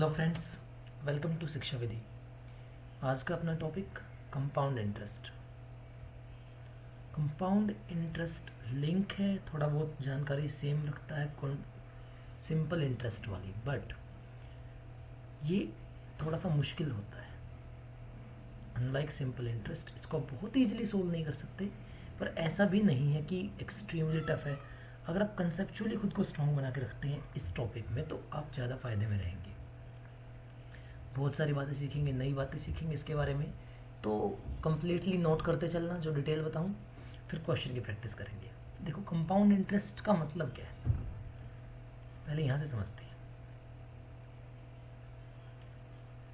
Hello friends, welcome to शिक्षा विधि। आज का अपना topic compound interest. Compound interest link है, थोड़ा बहुत जानकारी सेम रखता है सिंपल इंटरेस्ट वाली, बट ये थोड़ा सा मुश्किल होता है। अनलाइक सिंपल इंटरेस्ट, इसको बहुत ईजिली सोल्व नहीं कर सकते, पर ऐसा भी नहीं है कि एक्सट्रीमली टफ है। अगर आप कंसेप्चुअली खुद को स्ट्रॉन्ग बना के रखते हैं इस टॉपिक में तो आप ज़्यादा फायदे में रहेंगे। बहुत सारी बातें सीखेंगे, नई बातें सीखेंगे इसके बारे में, तो कम्प्लीटली नोट करते चलना जो डिटेल बताऊँ, फिर क्वेश्चन की प्रैक्टिस करेंगे। देखो, कंपाउंड इंटरेस्ट का मतलब क्या है, पहले यहाँ से समझते हैं।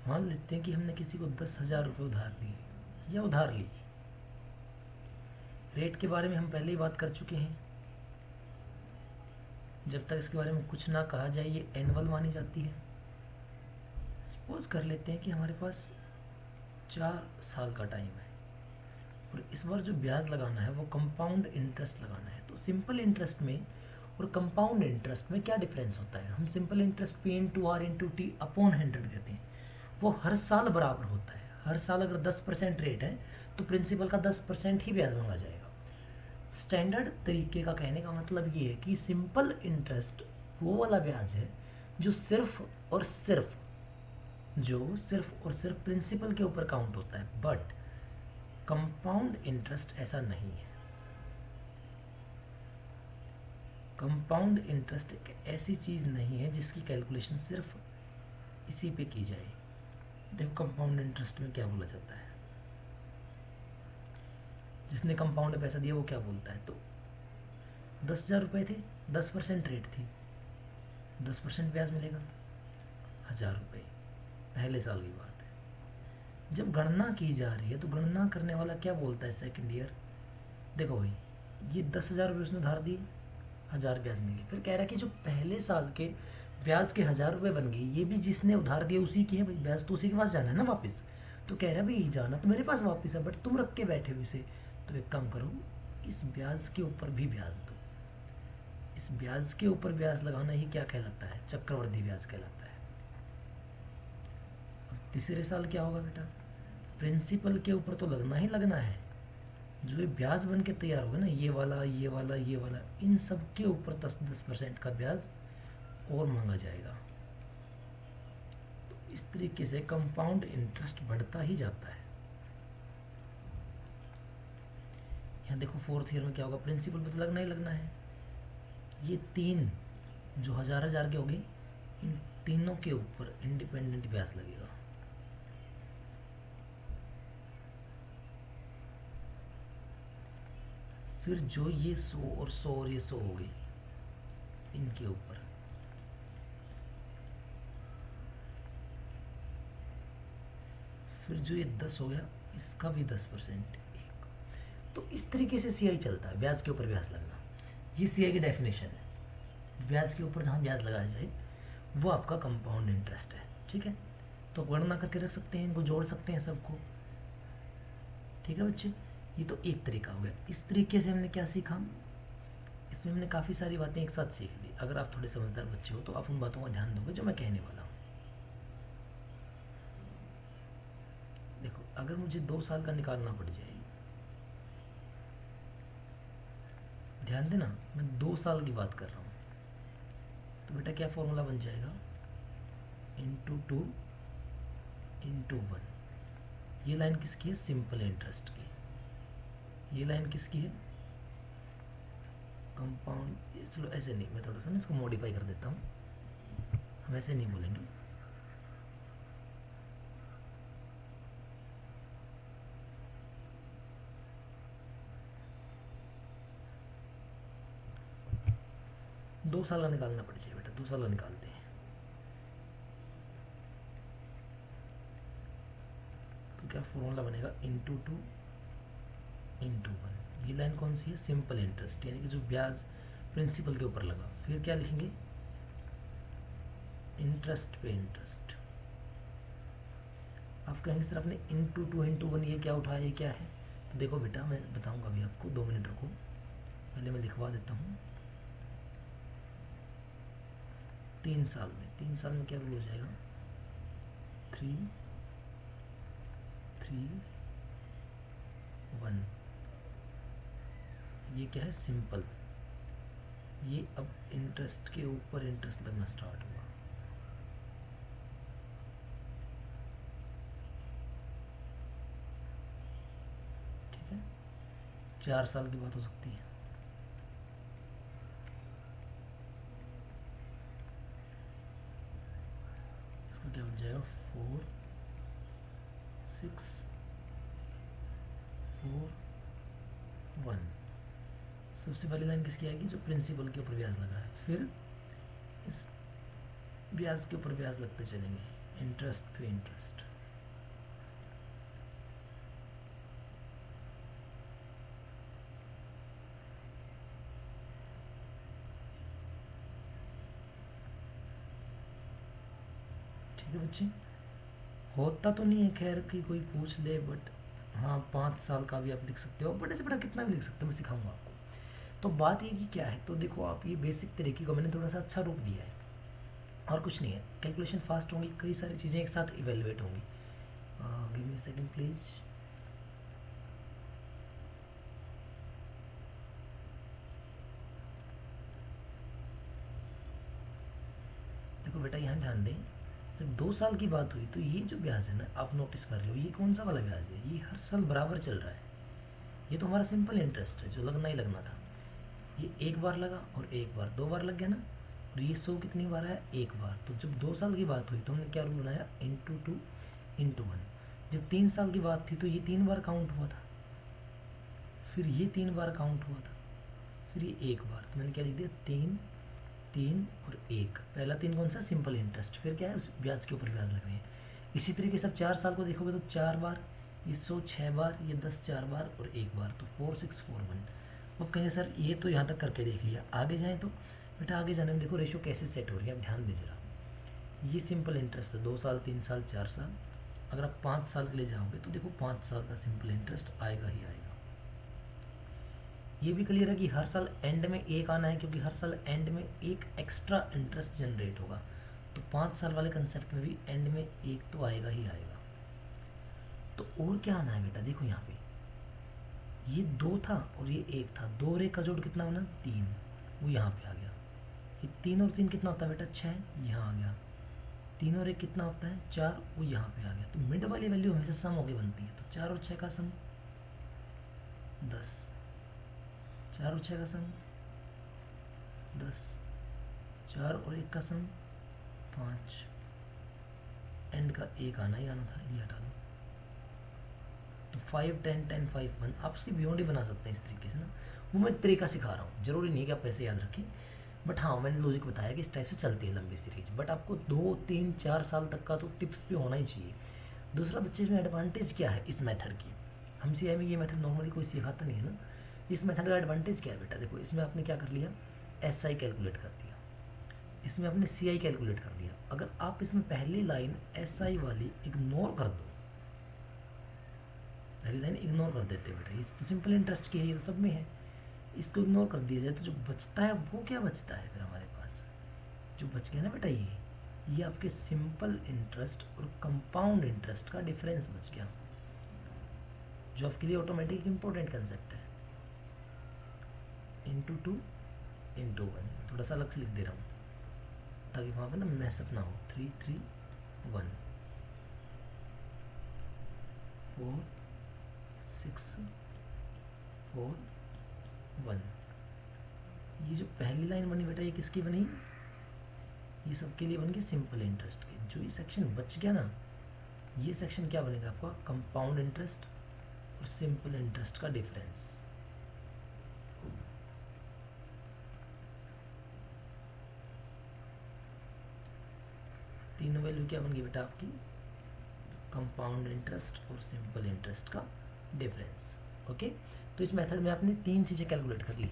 मान लेते हैं कि हमने किसी को 10,000 रुपये उधार दिए या उधार ली। रेट के बारे में हम पहले ही बात कर चुके हैं। जब तक इसके बारे में कुछ ना कहा जाए ये एनुअल मानी जाती है। सपोज कर लेते हैं कि हमारे पास 4 साल का टाइम है और इस बार जो ब्याज लगाना है वो कंपाउंड इंटरेस्ट लगाना है। तो सिंपल इंटरेस्ट में और कंपाउंड इंटरेस्ट में क्या डिफरेंस होता है? हम simple interest P into R into T upon 100 कहते हैं। वो हर साल बराबर होता है। हर साल अगर 10% रेट है तो प्रिंसिपल का 10% ही ब्याज मांगा जाएगा। स्टैंडर्ड तरीके का कहने का मतलब ये है कि सिंपल इंटरेस्ट वो वाला ब्याज है जो सिर्फ और सिर्फ प्रिंसिपल के ऊपर काउंट होता है, बट कंपाउंड इंटरेस्ट ऐसा नहीं है। कंपाउंड इंटरेस्ट एक ऐसी चीज़ नहीं है जिसकी कैलकुलेशन सिर्फ इसी पे की जाए। देखो, कंपाउंड इंटरेस्ट में क्या बोला जाता है, जिसने कंपाउंड में पैसा दिया वो क्या बोलता है? तो 10,000 रुपये थे, 10% रेट थी, 10% ब्याज मिलेगा, 1,000 रुपये पहले साल की बात है। जब गणना की जा रही है तो गणना करने वाला क्या बोलता है सेकंड ईयर? देखो भाई, ये 10,000 रुपये उसने उधार दिए, 1,000 ब्याज मिली। फिर कह रहा है कि जो पहले साल के ब्याज के 1,000 रुपये बन गई, ये भी जिसने उधार दिया उसी की है भाई, ब्याज तो उसी के पास जाना है ना वापस। तो कह रहा है भाई जाना तो मेरे पास वापस है, बट तुम रख के बैठे हो इसे, तो एक काम करो, इस ब्याज के ऊपर भी ब्याज दो। इस ब्याज के ऊपर ब्याज लगाना ही क्या कहलाता है? चक्रवृद्धि ब्याज कहलाता है। अब तीसरे साल क्या होगा बेटा? प्रिंसिपल के ऊपर तो लगना ही लगना है। जो ये ब्याज बन के तैयार होगा ना, ये वाला ये वाला ये वाला, इन सब के ऊपर 10% का ब्याज और मांगा जाएगा। तो इस तरीके से कंपाउंड इंटरेस्ट बढ़ता ही जाता है। यहाँ देखो, फोर्थ ईयर में क्या होगा? प्रिंसिपल पे तो लगना ही लगना है। ये 3 जो 1,000 के हो गए, इन तीनों के ऊपर इंडिपेंडेंट ब्याज लगेगा। फिर जो ये 100 और 100 और ये 100 हो गई, इनके ऊपर फिर जो ये 10 हो गया, इसका भी 10% एक। तो इस तरीके से सीआई चलता है, ब्याज के ऊपर ब्याज लगना। ये सीआई की डेफिनेशन है। ब्याज के ऊपर जहाँ ब्याज लगाया जाए वो आपका कंपाउंड इंटरेस्ट है। ठीक है, तो गणना करके रख सकते हैं, इनको जोड़ सकते हैं सबको। ठीक है बच्चे, ये तो एक तरीका हो गया। इस तरीके से हमने क्या सीखा? इसमें हमने काफ़ी सारी बातें एक साथ सीख ली। अगर आप थोड़े समझदार बच्चे हो तो आप उन बातों का ध्यान दोगे जो मैं कहने वाला हूँ। देखो, अगर मुझे 2 साल का निकालना पड़ जाए, ध्यान देना, मैं 2 साल की बात कर रहा हूँ, तो बेटा क्या फॉर्मूला बन जाएगा? Into 2 into 1। ये लाइन किसकी है? सिंपल इंटरेस्ट की। ये लाइन किसकी है? कंपाउंड। चलो ऐसे नहीं, मैं थोड़ा सा ना इसको मॉडिफाई कर देता हूँ। हम ऐसे नहीं बोलेंगे, 2 साल का निकालना पड़ जाए बेटा, 2 साल का निकालते हैं। तो क्या फॉर्मूला बनेगा? Into 2 into 1। ये लाइन कौन सी है? सिंपल इंटरेस्ट, यानी कि जो ब्याज प्रिंसिपल के ऊपर लगा। फिर क्या लिखेंगे? इंटरेस्ट पे इंटरेस्ट। आप कहेंगे सर आपने इंटू 2 इंटू 1 ये क्या उठाया, ये क्या है? तो देखो बेटा, मैं बताऊंगा अभी आपको, 2 मिनट रुको, पहले मैं लिखवा देता हूँ। 3 साल में क्या रूल हो जाएगा? 3 3 1। ये क्या है, सिंपल। ये अब इंटरेस्ट के ऊपर इंटरेस्ट लगना स्टार्ट हुआ। ठीक है, 4 साल की बात हो सकती है। इसका क्या बन जाएगा, 4 6 4 1। सबसे पहली लाइन किसकी आएगी, जो प्रिंसिपल के ऊपर ब्याज लगा है, फिर इस ब्याज के ऊपर ब्याज लगते चलेंगे, इंटरेस्ट पे इंटरेस्ट। ठीक है बच्चे, होता तो नहीं है खैर कि कोई पूछ ले, बट हाँ 5 साल का भी आप लिख सकते हो, बड़े से बड़ा कितना भी लिख सकते हो, मैं सिखाऊंगा आपको। तो बात ये कि क्या है, तो देखो आप, ये बेसिक तरीके को मैंने थोड़ा सा अच्छा रूप दिया है, और कुछ नहीं है। कैलकुलेशन फास्ट होंगी, कई सारी चीज़ें एक साथ इवेलुएट होंगी। Give me second please. देखो बेटा यहाँ ध्यान दें, जब 2 साल की बात हुई तो ये जो ब्याज है ना, आप नोटिस कर रहे हो, ये कौन सा वाला ब्याज है, ये हर साल बराबर चल रहा है। ये तो हमारा सिंपल इंटरेस्ट है जो लगना ही लगना था। ये एक बार लगा और एक बार, 2 बार लग गया ना। और ये 100 कितनी बार आया, एक बार। तो जब 2 साल की बात हुई तो हमने क्या रूल बनाया, इंटू 2 इंटू 1। जब 3 साल की बात थी तो ये 3 बार काउंट हुआ था, फिर ये 3 बार काउंट हुआ था, फिर ये एक बार। तो मैंने क्या लिख दिया, 3 3 और 1। पहला 3 कौन सा, सिंपल इंटरेस्ट, फिर क्या है, उस ब्याज के ऊपर ब्याज लग रहे हैं। इसी तरीके से अब 4 साल को देखोगे तो 4 बार, ये 100 6 बार, ये 10 4 बार और एक बार, तो 4 6 4 1। अब कहेंगे सर ये तो यहाँ तक करके देख लिया, आगे जाएँ तो बेटा आगे जाने में देखो रेशो कैसे सेट हो रही है, अब ध्यान दे जरा। ये सिंपल इंटरेस्ट है, 2 साल 3 साल 4 साल। अगर आप 5 साल के लिए जाओगे तो देखो 5 साल का सिंपल इंटरेस्ट आएगा ही आएगा। ये भी क्लियर है कि हर साल एंड में एक आना है, क्योंकि हर साल एंड में एक एक्स्ट्रा इंटरेस्ट जनरेट होगा। तो 5 साल वाले कंसेप्ट में भी एंड में एक तो आएगा ही आएगा। तो और क्या आना है बेटा, देखो यहाँ पे ये 2 था और ये 1 था, 2 और 1 का जोड़ कितना बना, 3, वो यहाँ पे आ गया। ये 3 और 3 कितना होता है बेटा, 6, यहाँ आ गया। 3 और 1 कितना होता है, 4, वो यहाँ पे आ गया। तो मिड वाली वैल्यू हमेशा सम होके बनती है, तो 4 और 6 का सम 10, 4 और 6 का सम 10, 4 और 1 का सम 5, एंड का 1 आना ही आना था, ये हटा दो। तो 5 10 10 5 1, आप इसके बियॉन्ड ही बना सकते हैं इस तरीके से ना। वो मैं तरीका सिखा रहा हूँ, जरूरी नहीं कि आप ऐसे याद रखें, बट हाँ मैंने लॉजिक बताया कि इस टाइप से चलती है लंबी सीरीज। बट आपको 2 3 4 साल तक का तो टिप्स भी होना ही चाहिए। दूसरा बच्चे, इसमें एडवांटेज क्या है इस मेथड की, हम सी में ये मेथड नॉर्मली कोई सिखाता नहीं है ना। इस मेथड का एडवांटेज क्या है बेटा, देखो इसमें आपने क्या कर लिया, एस आई कैलकुलेट कर दिया, इसमें आपने सी आई कैलकुलेट कर दिया। अगर आप इसमें पहली लाइन एस आई वाली इग्नोर कर दो, पहली लाइन इग्नोर कर देते बेटा, ये तो सिंपल इंटरेस्ट की है, ये तो सब में है, इसको इग्नोर कर दिया जाए तो जो बचता है वो क्या बचता है फिर हमारे पास, जो बच गया ना बेटा, ये आपके सिंपल इंटरेस्ट और कंपाउंड इंटरेस्ट का डिफरेंस बच गया, जो आपके लिए ऑटोमेटिक इंपॉर्टेंट कंसेप्ट है। इंटू 2 इंटू 1, थोड़ा सा अलग से लिख दे रहा हूँ ताकि वहाँ पर ना मैसअप ना हो। 3 3 1 4 6 4 1। ये जो पहली लाइन बनी बेटा, ये किसकी बनी, ये सबके लिए बन गई सिंपल इंटरेस्ट की। जो ये सेक्शन बच गया ना, ये सेक्शन क्या बनेगा आपका, कंपाउंड इंटरेस्ट और सिंपल इंटरेस्ट का डिफरेंस। तीनों वैल्यू क्या बन गई बेटा आपकी, कंपाउंड इंटरेस्ट और सिंपल इंटरेस्ट का डिफरेंस। ओके, तो इस मेथड में आपने 3 चीज़ें कैलकुलेट कर ली।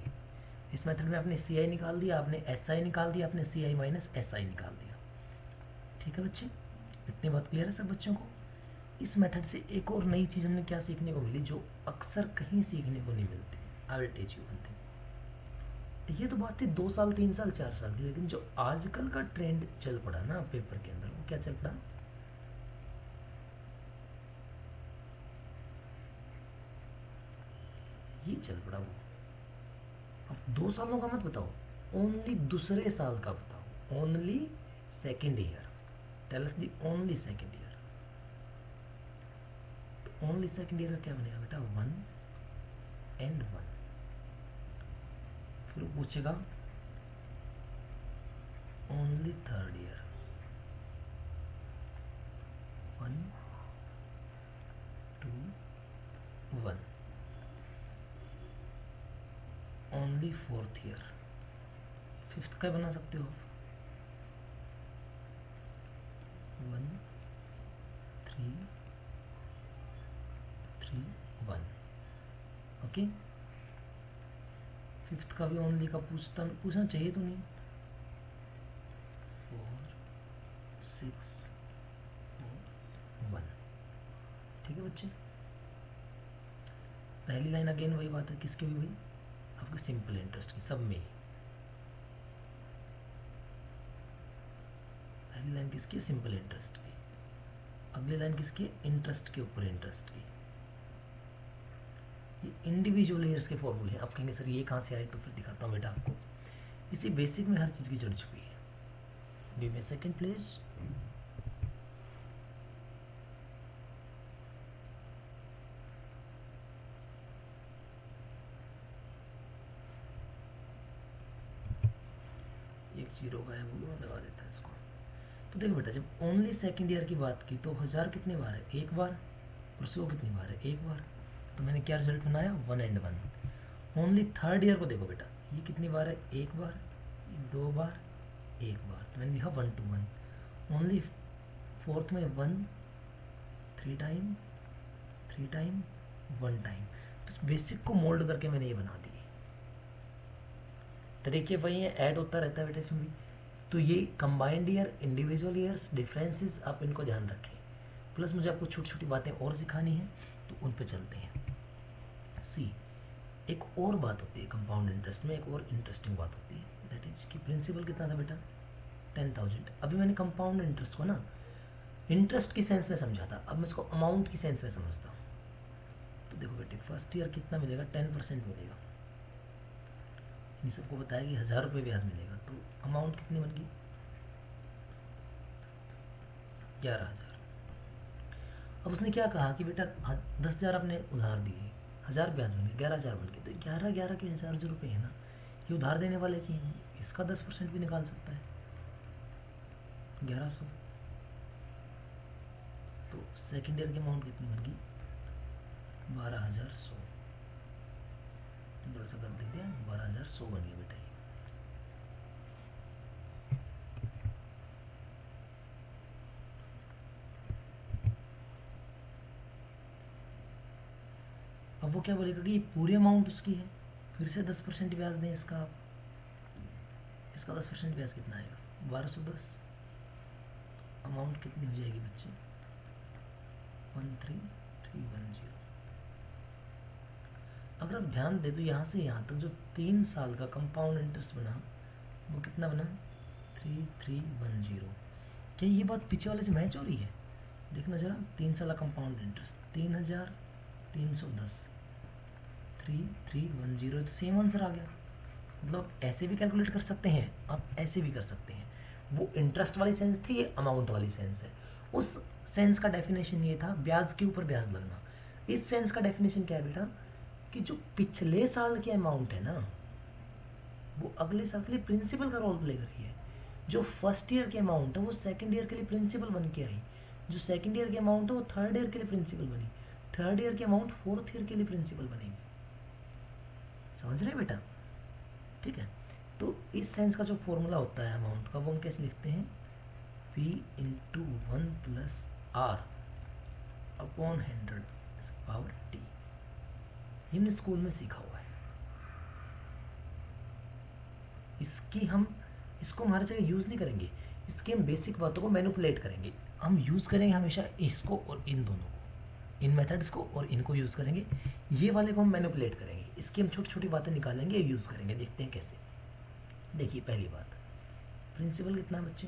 इस मेथड में आपने सी आई निकाल दिया, आपने एस आई निकाल दिया, आपने सी आई माइनस एस आई निकाल दिया। ठीक है बच्चे, इतनी बात क्लियर है सब बच्चों को। इस मेथड से एक और नई चीज़ हमने क्या सीखने को मिली, जो अक्सर कहीं सीखने को नहीं मिलती। I will teach you one thing. ये तो बात थी 2 साल 3 साल 4 साल की, लेकिन जो आजकल का ट्रेंड चल पड़ा ना पेपर के अंदर, वो क्या चल पड़ा, ये चल पड़ा वो। अब 2 सालों का मत बताओ, ओनली दूसरे साल का बताओ, only second year, tell us the only second year. तो ओनली सेकेंड ईयर का क्या बनेगा बेटा, 1 and 1। फिर वो पूछेगा only third year, 1 2 1। Only fourth year, fifth का बना सकते हो आप, 1 3 3 1। ओके, फिफ्थ का भी ओनली का पूछना चाहिए तो नहीं, 4 6 4 1। ठीक है बच्चे, पहली लाइन अगेन वही बात है, किसकी हुई भाई, आपके सिंपल इंटरेस्ट की, सब में। पहली लाइन किसकी, सिंपल इंटरेस्ट की, अगली लाइन किसकी, इंटरेस्ट के ऊपर इंटरेस्ट की। ये इंडिविजुअल ईयर्स के फॉर्मूले हैं। आप कहेंगे सर ये कहाँ से आए, तो फिर दिखाता हूँ बेटा आपको, इसी बेसिक में हर चीज़ की जड़ छुपी है। Give me second please. एक जीरो का है वो भी मैं लगा देता है इसको। तो देखो बेटा, जब ओनली सेकंड ईयर की बात की तो 1000 कितने बार है, एक बार, और 100 कितनी बार है, एक बार। तो मैंने क्या रिजल्ट बनाया, 1 and 1। ओनली थर्ड ईयर को देखो बेटा, ये कितनी बार है, एक बार, ये 2 बार, एक बार, तो मैंने लिखा 1 to 1। ओनली फोर्थ में 1 3 टाइम, 3 टाइम, 1 टाइम। तो बेसिक को मोल्ड करके मैंने ये बना दी। तरीके वही हैं, ऐड होता रहता है बेटा इसमें भी। तो ये combined year, individual years, differences, आप इनको ध्यान रखें। प्लस मुझे आपको छोटी छोटी बातें और सिखानी है, तो उन पे चलते हैं। सी, एक और बात होती है कंपाउंड इंटरेस्ट में, एक और इंटरेस्टिंग बात होती है, दैट इज कि प्रिंसिपल कितना था बेटा, 10,000। अभी मैंने कंपाउंड इंटरेस्ट को ना इंटरेस्ट की सेंस में समझा था, अब मैं इसको अमाउंट की सेंस में समझता हूँ। तो देखो बेटे, फर्स्ट ईयर कितना मिलेगा, 10% मिलेगा। इन सबको बताया कि 1000 रुपये ब्याज मिलेगा, तो अमाउंट कितनी बन गई, 11,000। अब उसने क्या कहा कि बेटा 10,000 आपने उधार दिए, 1000 ब्याज बन गए, 11,000 बन गए। तो 11 के 1000 जो रुपये है ना, ये उधार देने वाले की हैं, इसका 10% भी निकाल सकता है, 1100। तो सेकेंड ईयर की अमाउंट कितनी बन गई, 12,100। थोड़ा सा गलती दिया, 12,100 बन गया बेटा। अब वो क्या बोलेगा कि ये पूरी अमाउंट उसकी है, फिर से 10% ब्याज दें इसका आप, इसका 10% ब्याज कितना आएगा, 1210। अमाउंट कितनी हो जाएगी बच्चे, 13,310। अगर आप ध्यान दे तो यहाँ से यहाँ तक जो 3 साल का कंपाउंड इंटरेस्ट बना, वो कितना बना, 3310। क्या ये बात पीछे वाले से मैच हो रही है, देखना जरा। 3 साल का कंपाउंड इंटरेस्ट 3,310, 3310, तो सेम आंसर आ गया। मतलब आप ऐसे भी कैलकुलेट कर सकते हैं, आप ऐसे भी कर सकते हैं। वो इंटरेस्ट वाली सेंस थी, ये अमाउंट वाली सेंस है। उस सेंस का डेफिनेशन ये था ब्याज के ऊपर ब्याज लगना। इस सेंस का डेफिनेशन क्या है बेटा, कि जो पिछले साल की अमाउंट है ना, वो अगले साल के लिए प्रिंसिपल का रोल प्ले कर रही है। जो फर्स्ट ईयर की अमाउंट है वो सेकंड ईयर के लिए प्रिंसिपल बन के आई, जो सेकंड ईयर की अमाउंट है वो थर्ड ईयर के लिए प्रिंसिपल बनी, थर्ड ईयर की अमाउंट फोर्थ ईयर के लिए प्रिंसिपल बनेगी। समझ रहे हैं बेटा, ठीक है। तो इस सेंस का जो फॉर्मूला होता है अमाउंट का, वो हम कैसे लिखते हैं, P into 1 plus R upon 100 power T। ये हमने स्कूल में सीखा हुआ है। इसको हम हर जगह यूज़ नहीं करेंगे, इसकी हम बेसिक बातों को मैनिपुलेट करेंगे। हम यूज़ करेंगे हमेशा इसको और इन दोनों को, इन मेथड्स को और इनको यूज़ करेंगे। ये वाले को हम मैनिपुलेट करेंगे, इसकी हम छोटी छोटी बातें निकालेंगे, यूज़ करेंगे। देखते हैं कैसे। देखिए पहली बात, प्रिंसिपल कितना बच्चे,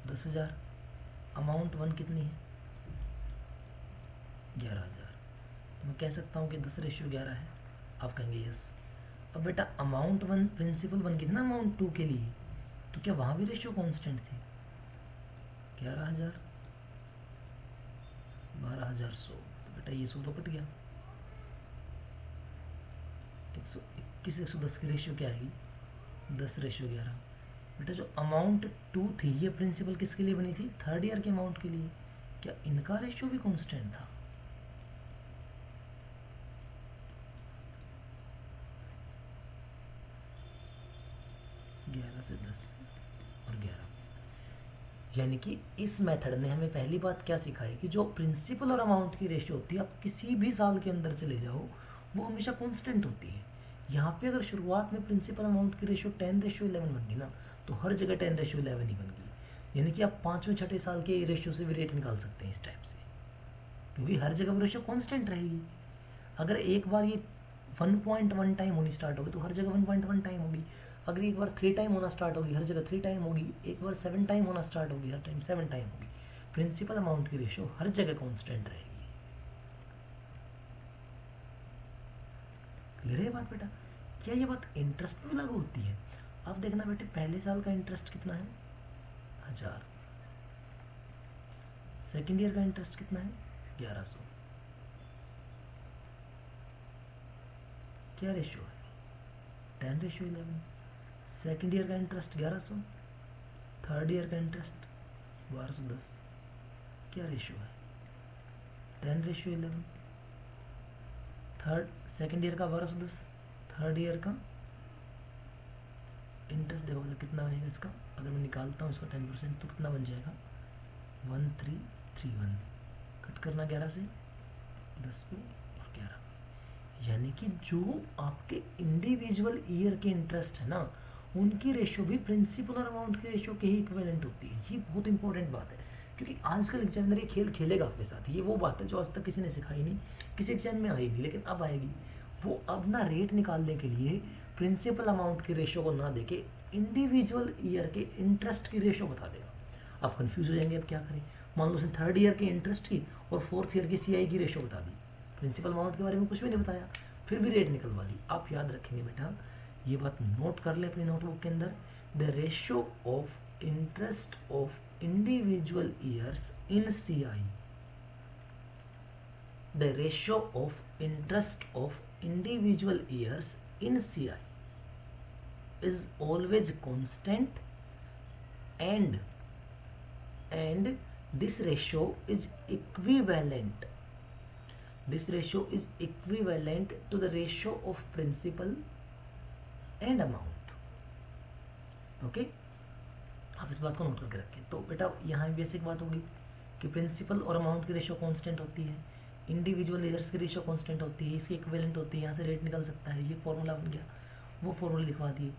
10,000, अमाउंट 1 कितनी है, 11,000। मैं कह सकता हूँ कि 10:11 है। आप कहेंगे यस। अब बेटा अमाउंट वन प्रिंसिपल बन गई थी ना अमाउंट 2 के लिए, तो क्या वहाँ भी रेशियो कांस्टेंट थी? 11,000 12,100, तो बेटा ये 100 तो कट गया। 121 110 की रेशियो क्या आएगी? 10:11। बेटा जो अमाउंट 2 थी ये प्रिंसिपल किसके लिए बनी थी? थर्ड ईयर के अमाउंट के लिए। क्या इनका रेशियो भी कांस्टेंट था? ग्यारह से 10 और 11। यानी कि इस मेथड ने हमें पहली बात क्या सिखाई कि जो प्रिंसिपल और अमाउंट की रेशियो होती है, आप किसी भी साल के अंदर चले जाओ वो हमेशा कांस्टेंट होती है। यहाँ पे अगर शुरुआत में प्रिंसिपल अमाउंट की रेशियो 10:11 बन गई ना, तो हर जगह 10:11 ही बन गई। यानी कि आप 5वें 6ठे साल के रेशियो से भी रेट निकाल सकते हैं इस टाइप से, क्योंकि हर जगह वो रेशियो कांस्टेंट रहेगी। अगर एक बार ये 1.1 टाइम होनी स्टार्ट होगी तो हर जगह 1.1 टाइम होगी। अगर एक बार 3 टाइम होना स्टार्ट होगी हर जगह 3 टाइम होगी। एक बार 7 टाइम होना स्टार्ट होगी हर टाइम 7 टाइम होगी। प्रिंसिपल अमाउंट की रेशियो हर जगह कांस्टेंट रहेगी। क्लियर है बात बेटा? क्या ये बात इंटरेस्ट में लागू होती है? अब देखना बेटे पहले साल का इंटरेस्ट कितना है? 1,000। सेकेंड ईयर का इंटरेस्ट कितना है? 1,100। क्या रेशियो है? 10:11। सेकेंड ईयर का इंटरेस्ट 1,100, थर्ड ईयर का इंटरेस्ट 1,210। क्या रेशियो है? 10:11। थर्ड सेकेंड ईयर का 1,210, थर्ड ईयर का इंटरेस्ट देखो तो कितना बनेगा इसका। अगर मैं निकालता हूँ इसका 10% तो कितना बन जाएगा? 1331। कट करना 11 से 10 पे और 11। यानी कि जो आपके इंडिविजुअल ईयर के इंटरेस्ट है ना, उनकी रेशियो भी प्रिंसिपल और अमाउंट की रेशियो के ही इक्विवेलेंट होती है। ये बहुत इंपॉर्टेंट बात है, क्योंकि आजकल एग्जामिनर ये खेल खेलेगा आपके साथ। ये वो बात है जो आज तक किसी ने सिखाई नहीं, किसी एग्जाम में आएगी, लेकिन अब आएगी। वो अब ना रेट निकालने के लिए प्रिंसिपल अमाउंट की रेशियो को ना देके इंडिविजुअल ईयर के इंटरेस्ट की रेशियो बता देगा। आप कंफ्यूज हो जाएंगे अब क्या करें। मान लो उसने थर्ड ईयर के इंटरेस्ट की और फोर्थ ईयर की सीआई की रेशियो बता दी, प्रिंसिपल अमाउंट के बारे में कुछ भी नहीं बताया, फिर भी रेट निकलवा ली। आप याद रखेंगे बेटा, ये बात नोट कर ले अपनी नोटबुक के अंदर। The ratio of interest of individual years in CI, the ratio of interest of individual years in CI is always constant, and this ratio is equivalent, this ratio is equivalent to the ratio of principal and amount. Okay, आप इस बात को note करके रखें। तो बेटा यहाँ basic बात होगी कि प्रिंसिपल और अमाउंट की रेशियो कांस्टेंट होती है, इंडिविजुअल ईयर्स की रेशियो कांस्टेंट होती है, इसकी इक्विवेलेंट होती है, यहाँ से रेट निकल सकता है। ये फॉर्मूला बन गया, वो फॉर्मूला लिखवा दिए।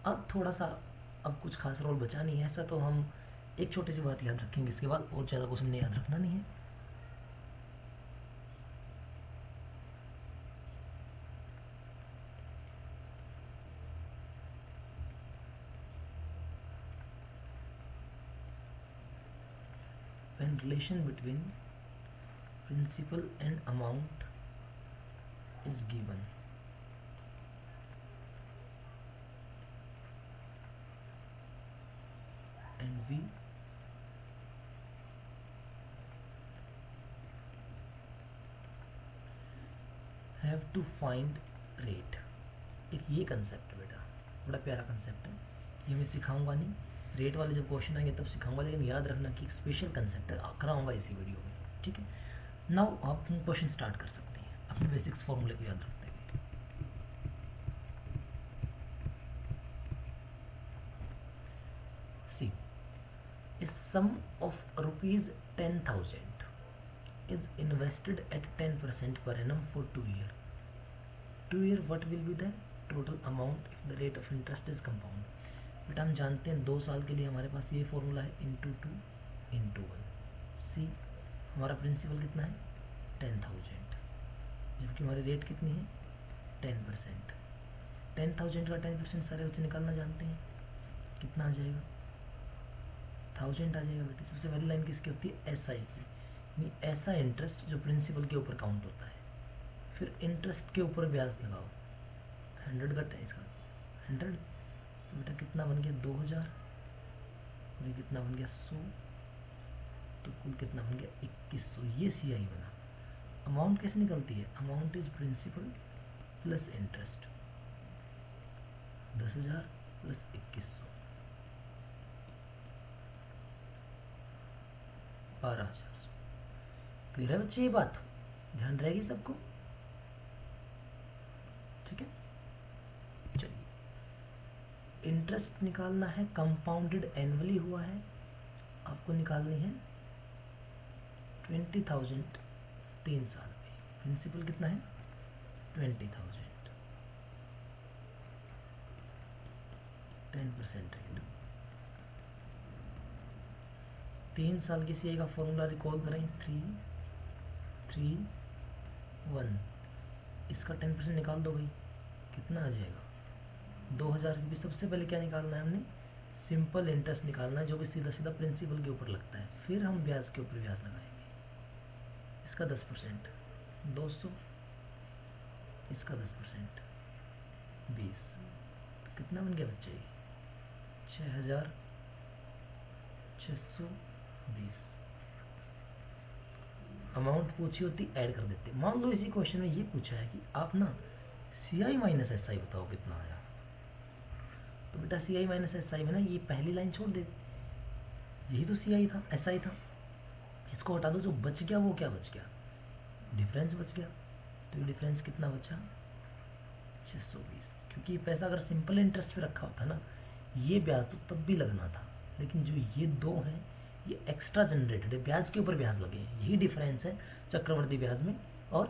अब थोड़ा सा, अब कुछ खास रोल बचा नहीं है ऐसा, तो हम एक छोटी सी बात याद रखेंगे, इसके बाद और ज़्यादा कुछ हमने याद रखना नहीं है। When relation between principal and amount is given, and we have to find rate। एक ये कंसेप्ट बेटा बड़ा प्यारा कंसेप्ट है, ये मैं सिखाऊंगा नहीं, रेट वाले जब क्वेश्चन आएंगे तब सिखाऊंगा, लेकिन याद रखना कि एक स्पेशल कंसेप्ट है, कराऊंगा इसी वीडियो में, ठीक है। नाउ आप क्वेश्चन स्टार्ट कर सकते हैं अपने बेसिक्स फॉर्मूले को याद रखते हुए। सी, a sum of ₹10,000 is invested at 10% per annum for 2 years. 2 year what will be the total amount if the rate of interest is compound? बेटा हम जानते हैं 2 साल के लिए हमारे पास ये फॉर्मूला है ×2 × 1। सी, हमारा प्रिंसिपल कितना है? 10,000, जबकि हमारी रेट कितनी है? 10%। 10,000 का 10% सारे बच्चे निकालना जानते हैं, कितना आ जाएगा? 1,000 आ जाएगा बेटे। सबसे पहली लाइन किसकी होती है? एसआई की, यानी ऐसा इंटरेस्ट जो प्रिंसिपल के ऊपर काउंट होता है। फिर इंटरेस्ट के ऊपर ब्याज लगाओ, 100 घटा है इसका 100, तो बेटा कितना बन गया 2000, और ये कितना बन गया 100, तो कुल कितना बन गया 2100। ये सी आई बना। अमाउंट कैसे निकलती है? Amount is principal plus interest, 10,000 plus 2100, 12,400। Clear है बच्चे? ये बात ध्यान रहेगी सबको? ठीक है, चलिए इंटरेस्ट निकालना है, कंपाउंडेड एनुअली हुआ है, आपको निकालनी है 20,000 3 साल में। प्रिंसिपल कितना है 20,000, 10% रेट। 3 साल की सीआई का फॉर्मूला रिकॉल करें, 331, इसका 10% निकाल दो भाई, कितना आ जाएगा 2000 की भी। सबसे पहले क्या निकालना है हमने? सिंपल इंटरेस्ट निकालना है, जो कि सीधा सीधा प्रिंसिपल के ऊपर लगता है। फिर हम ब्याज के ऊपर ब्याज लगाएंगे। इसका 10% 200, इसका 10% 20, तो कितना बन गया बच्चे? 6,620। अमाउंट पूछी होती ऐड कर देते। मान लो इसी क्वेश्चन में ये पूछा है कि आप ना सी आई माइनस एस आई बताओ कितना आया, तो बेटा सी आई माइनस एस आई में ना ये पहली लाइन छोड़ दे, यही तो सी आई था, एस आई था, इसको हटा दो, जो बच गया वो क्या बच गया? डिफरेंस बच गया। तो ये डिफरेंस कितना बचा? 620। क्योंकि ये पैसा अगर सिंपल इंटरेस्ट पे रखा होता ना, ये ब्याज तो तब भी लगना था, लेकिन जो ये दो हैं ये एक्स्ट्रा जनरेटेड है, ब्याज के ऊपर ब्याज लगे हैं। यही डिफरेंस है चक्रवर्ती ब्याज में और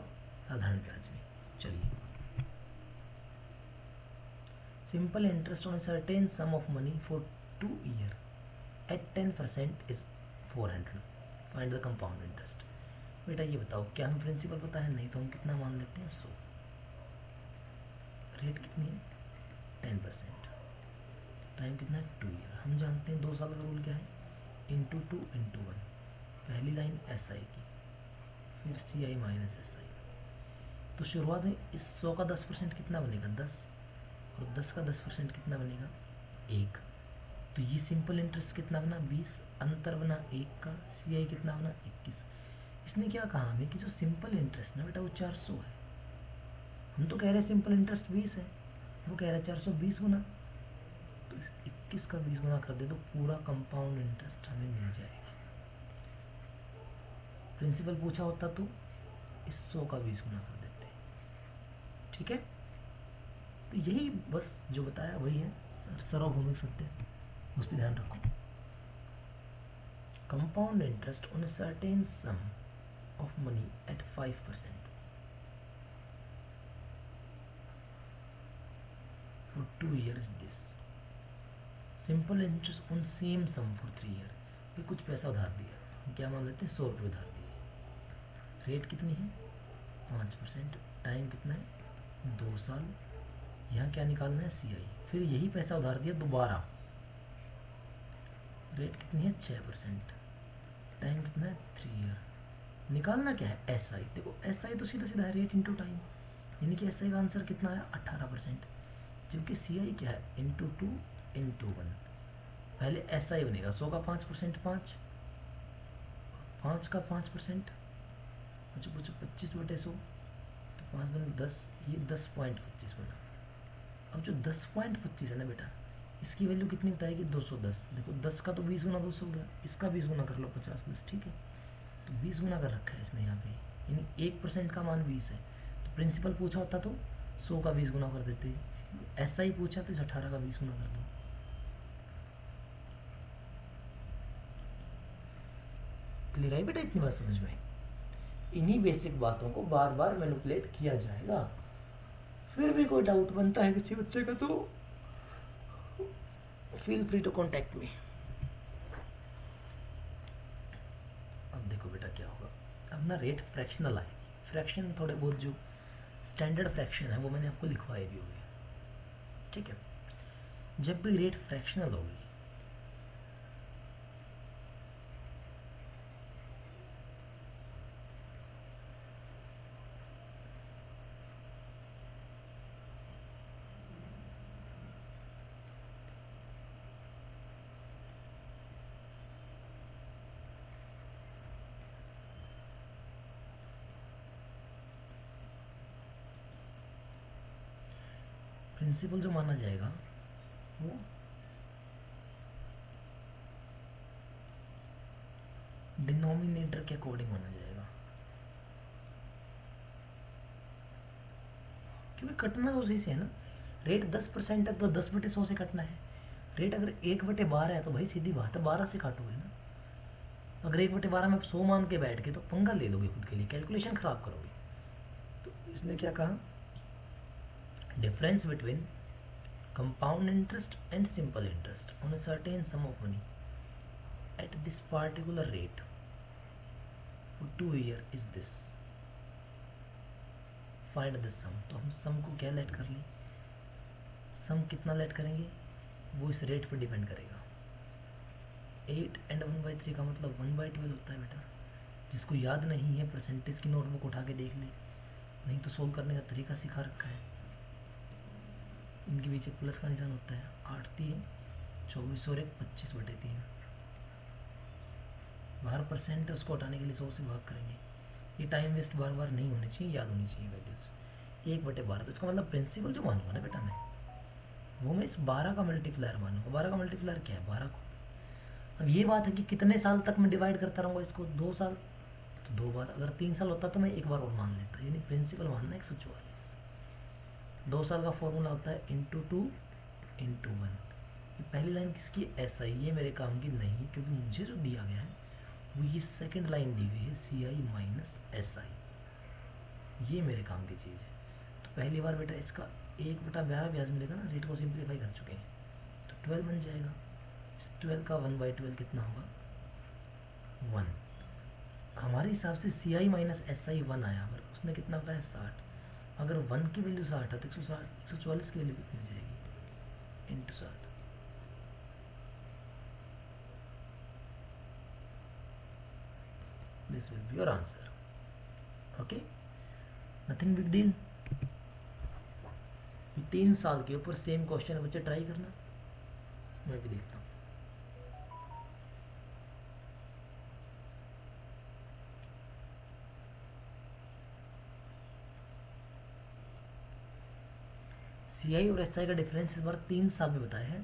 साधारण ब्याज में। चलिए, simple interest on a certain sum of money for 2 year at 10% is 400। Find the compound interest. बेटा ये बताओ, क्या हमें प्रिंसिपल पता है? नहीं, तो हम कितना मान लेते हैं 100। रेट कितनी है 10%, टाइम कितना है 2 ईयर। हम जानते हैं 2 साल का रूल क्या है, इंटू 2 इंटू 1। पहली लाइन एस आई की, फिर सी आई माइनस एस आई। तो शुरुआत में इस 100 का 10% कितना बनेगा 10, और 10 का 10% कितना बनेगा 1। तो ये सिंपल इंटरेस्ट कितना बना 20, अंतर बना 1 का, सी आई कितना बना 21। इसने क्या कहा हमें कि जो सिंपल इंटरेस्ट ना बेटा वो 400 है। हम तो कह रहे हैं सिंपल इंटरेस्ट 20 है, वो कह रहा है 420 गुना, तो 21 का 20 गुना कर दे तो पूरा कंपाउंड इंटरेस्ट हमें मिल जाएगा। प्रिंसिपल पूछा होता तो इस 100 का 20 गुना कर देते। ठीक है, तो यही बस जो बताया वही है, सार्वभौमिक सत्य, उस पर ध्यान रखो। Compound interest on a certain some of money at 5% for 2 years. This simple interest on same sum for 3 year। ये कुछ पैसा उधार दिया, क्या मान लेते हैं 100 रुपये उधार दिए। रेट कितनी है 5%, टाइम कितना है 2 साल। यहाँ क्या निकालना है सी आई। फिर यही पैसा उधार दिया दोबारा, रेट कितनी है 6%, टाइम कितना है 3 ईयर। निकालना क्या है एस आई। देखो एस आई तो सीधा सीधा है रेट इंटू टाइम, यानी कि एस आई का आंसर कितना आया 18%, जबकि सी आई क्या है इंटू 2 इंटू 1। पहले एस आई बनेगा 100 का 5%, 5 का 5%, बचो 25/100, तो 5 दूनी 10, ये 10.25 बना। अब जो 10.25 है ना बेटा, इसकी वैल्यू कितनी बताएगी 210। देखो 10 का तो 20 गुना 200 हो गया, इसका 20 गुना कर लो 50 10, ठीक है, तो 20 गुना कर रखा है इसने यहाँ पे, यानी 1% का मान 20 है। तो प्रिंसिपल पूछा होता तो 100 का 20 गुना कर देते, एस आई पूछा तो इस 18 का 20 गुना कर दो। क्लियर है बेटा? इतनी बात समझ में? इन्हीं बेसिक बातों को बार बार मैनिपुलेट किया जाएगा। फिर भी कोई डाउट बनता है किसी बच्चे का तो feel free to contact me. अब देखो बेटा क्या होगा, अब ना रेट फ्रैक्शनल आएगी। फ्रैक्शन थोड़े बहुत जो स्टैंडर्ड फ्रैक्शन है वो मैंने आपको लिखवाए भी होंगे, ठीक है। जब भी रेट फ्रैक्शनल होगी प्रिंसिपल जो माना जाएगा वो डिनोमिनेटर के अकॉर्डिंग माना जाएगा, क्योंकि कटना तो उसी से है ना। रेट 10% है तो 10/100 से कटना है। रेट अगर 1/12 है तो भाई सीधी बात है 12 से काटोगे ना। अगर 1/12 में 100 मान के बैठ के तो पंगा ले लोगे खुद के लिए, कैलकुलेशन खराब करोगे। तो इसने क्या कहा, difference between compound interest and simple interest on a certain sum of money at this particular rate for 2 year is this, find the sum। तो हम सम को क्या लेट कर लें, सम कितना लेट करेंगे वो इस रेट पर डिपेंड करेगा। 8 and 1/3 का मतलब 1/12 होता है बेटा। जिसको याद नहीं है परसेंटेज की नोटबुक उठा के देख ले, नहीं तो सोल्व करने का तरीका सिखा रखा है। इनके पीछे प्लस का निशान होता है, 8 3 24 और 1 25/3। बाहर परसेंट है उसको हटाने के लिए 100 से भाग करेंगे। ये टाइम वेस्ट बार बार नहीं होनी चाहिए, याद होनी चाहिए वैल्यूज। 1/12 तो इसका मतलब प्रिंसिपल जो मानूंगा ना बेटा मैं, वो मैं इस 12 का मल्टीप्लायर मानूंगा। 12 का मल्टीप्लायर क्या है, 12 को। अब ये बात है कि कितने साल तक मैं डिवाइड करता रहूँगा इसको, 2 साल तो 2 बार, अगर 3 साल होता तो मैं एक बार और मान लेता। यानी प्रिंसिपल मानना 144। 2 साल का फॉर्मूला होता है ×2 × 1। ये पहली लाइन किसकी, SI, ये मेरे काम की नहीं क्योंकि मुझे जो दिया गया है वो ये सेकंड लाइन दी गई है CI - SI, ये मेरे काम की चीज़ है। तो पहली बार बेटा इसका 1/12 ब्याज मिलेगा ना, रेट को सिंप्लीफाई कर चुके हैं तो 12 बन जाएगा। इस 12 का 1/12 कितना होगा, 1। हमारे हिसाब से CI - SI 1 आया, और उसने कितना बताया 60। अगर 1 की वैल्यू 60 है तो 144 की वैल्यू कितनी हो जाएगी, × 60। This will be your answer. Okay, nothing big deal. 3 साल के ऊपर सेम क्वेश्चन है बच्चे, ट्राई करना, मैं भी देखता हूँ। CI और SI का डिफरेंस इस बार 3 साल में बताया है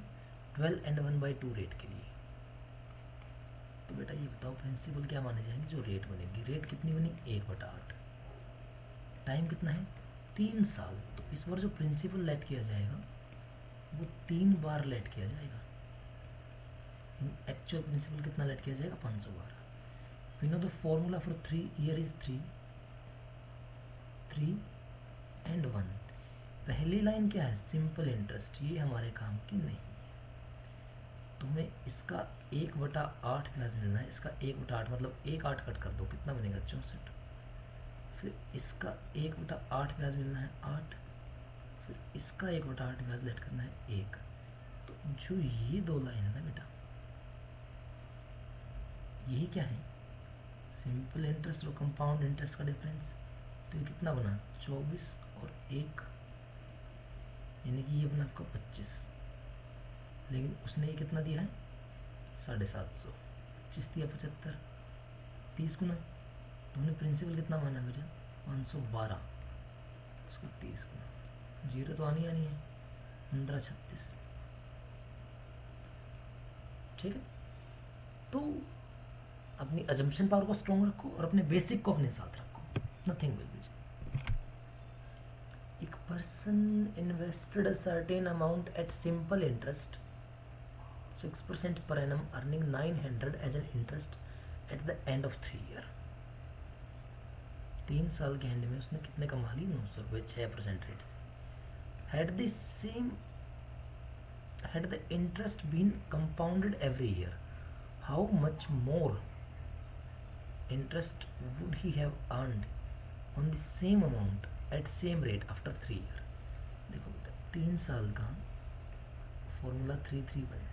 12 and 1/2 रेट के लिए। तो बेटा ये बताओ प्रिंसिपल क्या माने जाएंगे, जो रेट बनेगी, रेट कितनी बनी 1/8, टाइम कितना है 3 साल। तो इस बार जो प्रिंसिपल लेट किया जाएगा वो 3 बार लेट किया जाएगा। एक्चुअल प्रिंसिपल कितना लेट किया जाएगा, 512। We know the formula for 3 year is 3 and 1। पहली लाइन क्या है, सिंपल इंटरेस्ट, ये हमारे काम की नहीं। तुम्हें इसका 1/8 ब्याज मिलना है, इसका 1/8 मतलब 1/8 कट कर दो, कितना बनेगा 64। फिर इसका 1/8 ब्याज मिलना है 8, फिर इसका 1/8 ब्याज लेट करना है 1। तो जो ये 2 लाइन है ना बेटा, यही क्या है, सिंपल इंटरेस्ट और कंपाउंड इंटरेस्ट का डिफरेंस। तो ये कितना बना 24 और 1, यानी कि ये बना आपका 25। लेकिन उसने ये कितना दिया है 750, 25 दिया 75, 30 गुना। तो हमने प्रिंसिपल कितना माना बेटा 512, उसको 30 गुना, जीरो तो आनी है 1536। ठीक है, तो अपनी अजम्पशन पावर को स्ट्रॉन्ग रखो और अपने बेसिक को अपने साथ रखो, नथिंग विल बी। एक person invested a certain amount at simple interest 6% per annum, earning 900 as an interest at the end of 3 year। 3 साल के एंड में उसने कितने कमा ली, 900 रुपये 6% रेट से। Had the interest been compounded every year, how much more interest would he have earned on the same amount at same rate after 3 year। देखो बेटा 3 साल का फॉर्मूला 331,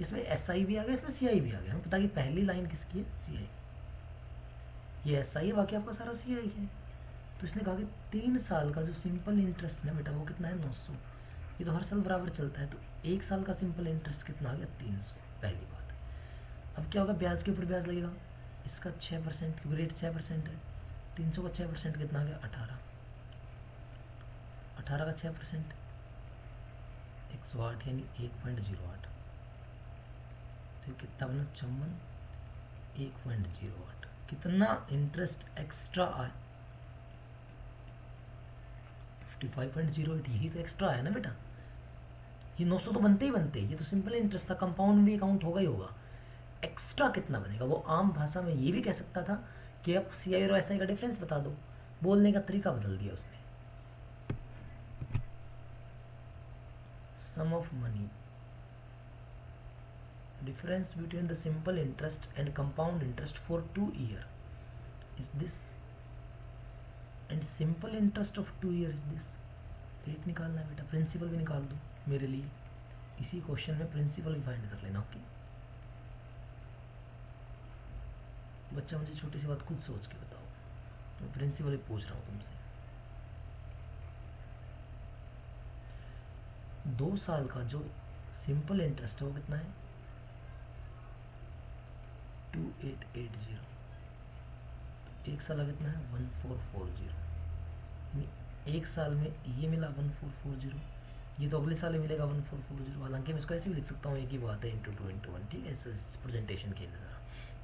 इसमें SI भी आ गया, इसमें CI भी आ गया। हमें पता कि पहली लाइन किसकी है, CI, ये SI है, बाकी आपका सारा CI है। तो इसने कहा कि 3 साल का जो सिंपल इंटरेस्ट है बेटा वो कितना है 900। ये तो हर साल बराबर चलता है, तो 1 साल का सिंपल इंटरेस्ट कितना आ गया 300, पहली बात। अब क्या होगा, ब्याज के ऊपर ब्याज लगेगा, इसका 6%, क्योंकि रेट 6% है, 300 का 6% कितना आ गया 18, 18 का 6%, 108 यानी 1.08, तो कितना बना 54, 1.08। कितना इंटरेस्ट एक्स्ट्रा आया 55.08, यही तो एक्स्ट्रा आया ना बेटा। ये 900 तो बनते ही बनते, ये तो सिंपल इंटरेस्ट था, कंपाउंड भी अकाउंट होगा ही होगा। एक्स्ट्रा कितना बनेगा, वो आम भाषा में ये भी कह सकता था कि आप सी आई और एस आई का डिफरेंस बता दो, बोलने का तरीका बदल दिया उसने। Sum of money, difference between the simple interest and compound interest for 2 year is this, and simple interest of 2 year is this। Rate निकालना है बेटा, प्रिंसिपल भी निकाल दो मेरे लिए, इसी क्वेश्चन में प्रिंसिपल भी फाइंड कर लेना। ओके बच्चा, मुझे छोटी सी बात खुद सोच के बताओ, मैं प्रिंसिपल ही पूछ रहा हूँ तुमसे। 2 साल का जो सिंपल इंटरेस्ट है वो कितना है 2880, एक साल का कितना है 1440, यानी एक साल में ये मिला 1440, ये तो अगले साल ही मिलेगा 1440। हालांकि मैं इसको ऐसे भी लिख सकता हूँ, एक ही बात है इंटू 2 इंटू 1, ठीक है, इस प्रेजेंटेशन के लिए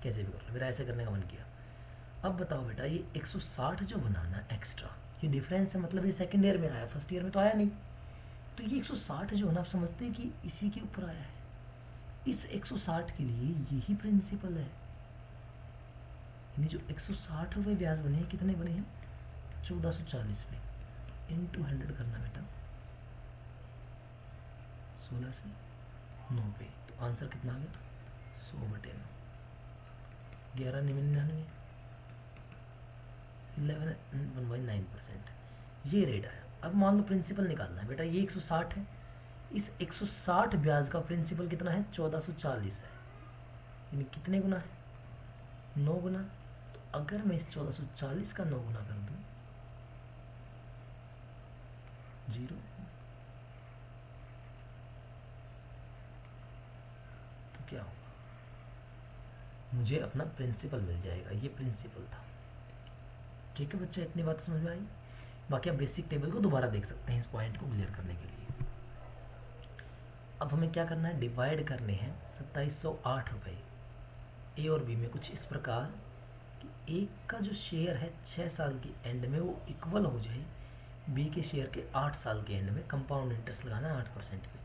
कैसे भी कर लो, मेरा ऐसे करने का मन किया। अब बताओ बेटा, ये 160 जो बनाना एक्स्ट्रा, ये डिफरेंस है, मतलब ये सेकेंड ईयर में आया, फर्स्ट ईयर में तो आया नहीं। तो ये 160 जो है ना, आप समझते हैं कि इसी के ऊपर आया है, इस 160 के लिए यही प्रिंसिपल है। यानी जो 160 रुपये ब्याज बने हैं, कितने बने हैं 1440 पे, इंटू 100 करना बेटा, 16 से 9 पे, तो आंसर कितना आ गया 100/9, 1199, 11.9%, ये रेट आया। अब मान लो प्रिंसिपल निकालना है बेटा, ये 160 है, इस 160 ब्याज का प्रिंसिपल कितना है 1440 है, यानी कितने गुना है 9 गुना। तो अगर मैं इस 1440 का 9 गुना कर दूं 0, तो क्या होगा, मुझे अपना प्रिंसिपल मिल जाएगा, ये प्रिंसिपल था। ठीक है बच्चा, इतनी बात समझ में आई। बाकी आप बेसिक टेबल को दोबारा देख सकते हैं इस पॉइंट को क्लियर करने के लिए। अब हमें क्या करना है, डिवाइड करने हैं 2708 रुपये ए और बी में कुछ इस प्रकार कि एक का जो शेयर है 6 साल के एंड में वो इक्वल हो जाए बी के शेयर के 8 साल के एंड में। कंपाउंड इंटरेस्ट लगाना है 8% पे।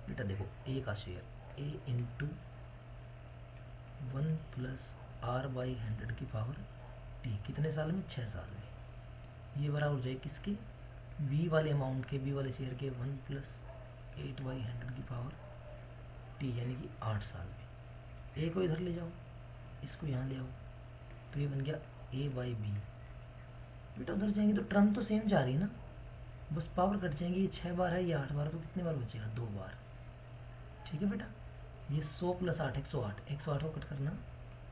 बेटा देखो, ए का share A into 1 plus R by 100 की पावर टी, कितने साल में 6 साल में, ये बराबर हो जाए किसके बी वाले अमाउंट के, बी वाले शेयर के 1 प्लस 8 बाई 100 की पावर टी, यानी कि 8 साल में। ए को इधर ले जाओ, इसको यहाँ ले आओ, तो ये बन गया ए बाई बी। बेटा उधर जाएंगे तो टर्म तो सेम जा रही है ना, बस पावर कट जाएंगे, ये 6 बार है, ये 8 बार, तो कितने बार बचेगा 2 बार। ठीक है बेटा, ये 100 प्लस 8 108, 108 को कट करना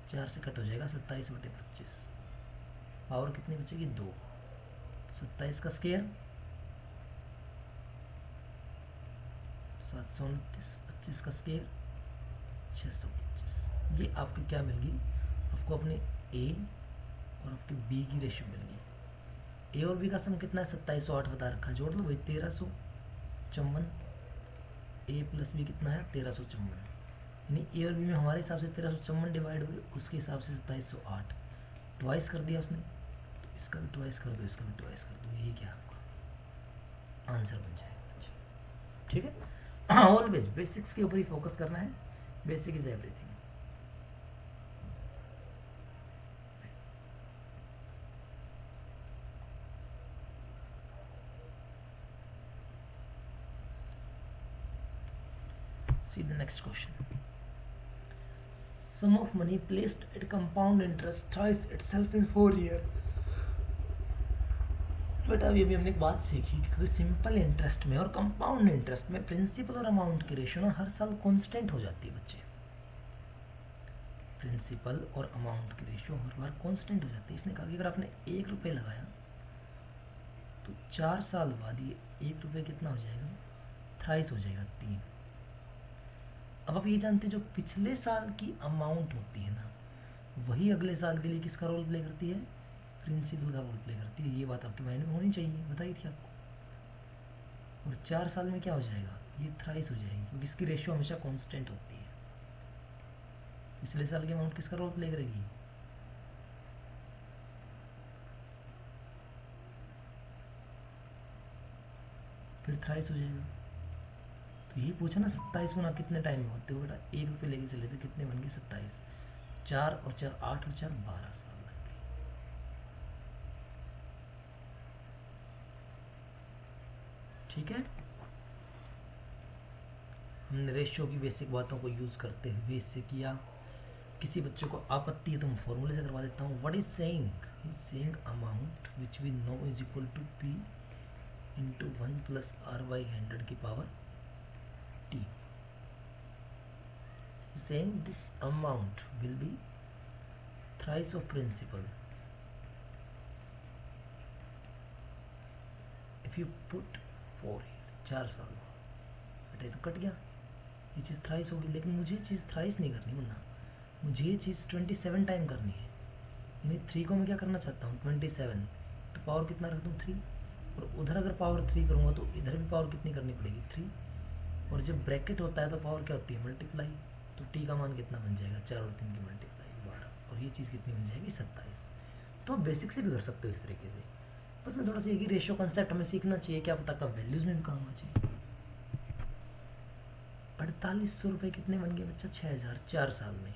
4 से कट हो जाएगा 27/25, पावर कितनी बचेगी 2, 27 का स्क्वायर 729, 25 का स्क्वायर 625। ये आपकी क्या मिल गई, आपको अपने ए और आपके बी की रेशियो मिल गई। ए और बी का सम कितना है 2708 बता रखा है, जोड़ लो भाई 1354, ए प्लस बी कितना है 1354, यानी ए और बी में हमारे हिसाब से 1354 डिवाइड हुए, उसके हिसाब से 2708, ट्वाइस कर दिया उसने, तो इसका भी ट्वाइस कर दो, इसका भी ट्वाइस कर दो, यही क्या आपका आंसर बन जाएगा। ठीक है, ऑलवेज बेसिक्स के ऊपर ही फोकस करना है, basic is everything. See the next question. Sum of money placed at compound interest tries itself in 4 year. But अभी हमने एक बात सीखी कि सिंपल इंटरेस्ट में और कंपाउंड इंटरेस्ट में प्रिंसिपल और अमाउंट की रेशियो ना हर साल कांस्टेंट हो जाती है बच्चे। प्रिंसिपल और अमाउंट की रेशियो हर बार कांस्टेंट हो जाती है। इसने कहा कि अगर आपने 1 रुपये लगाया तो 4 साल बाद ये 1 रुपये कितना हो जाएगा, थ्राइस हो जाएगा 3। अब आप ये जानते हैं जो पिछले साल की अमाउंट होती है ना, वही अगले साल के लिए किसका रोल प्ले करती है, प्रिंसिपल का रोल प्ले करती है। ये बात आपके माइंड में होनी चाहिए, बताई थी आपको। और 4 साल में क्या हो जाएगा ये थ्राइस हो जाएगी क्योंकि इसकी रेशियो हमेशा कांस्टेंट होती है। पिछले साल की अमाउंट किसका रोल प्ले करेगी? फिर थ्राइस हो जाएगा। तो ये पूछा ना 27 गुना कितने टाइम में होते हो बेटा, 1 रुपये लेके चले थे, कितने बन गए 27, 4 और 4 8 और 4 12 साल लग गए। ठीक है, हमने रेशियो की बेसिक बातों को यूज़ करते हुए इससे किया। किसी बच्चे को आपत्ति है तो मैं फॉर्मूले से करवा देता हूँ। What is saying amount which we know is equal to P into 1 plus R by 100 की power T. saying this amount will be thrice of principal if you put 4 here, 4 साल। बेटा ये तो कट गया, ये चीज़ थ्राइस होगी, लेकिन मुझे चीज़ थ्राइस नहीं करनी, वरना मुझे ये चीज़ 27 टाइम करनी है। यानी 3 को मैं क्या करना चाहता हूँ 27, तो पावर कितना रख दूँ 3, और उधर अगर पावर 3 करूँगा तो इधर भी पावर कितनी करनी पड़ेगी 3, और जब ब्रैकेट होता है तो पावर क्या होती है मल्टीप्लाई, तो टी का मान कितना बन जाएगा 4 और 3 की मल्टीप्लाई 12, और ये चीज़ कितनी बन जाएगी 27। तो आप बेसिक से भी कर सकते हो इस तरीके से, बस मैं थोड़ा सा एक रेशियो कंसेप्ट हमें सीखना चाहिए, क्या पता कब वैल्यूज़ में भी काम आ जाए। 4800 रुपये कितने बन गए बच्चा 6000 4 साल में,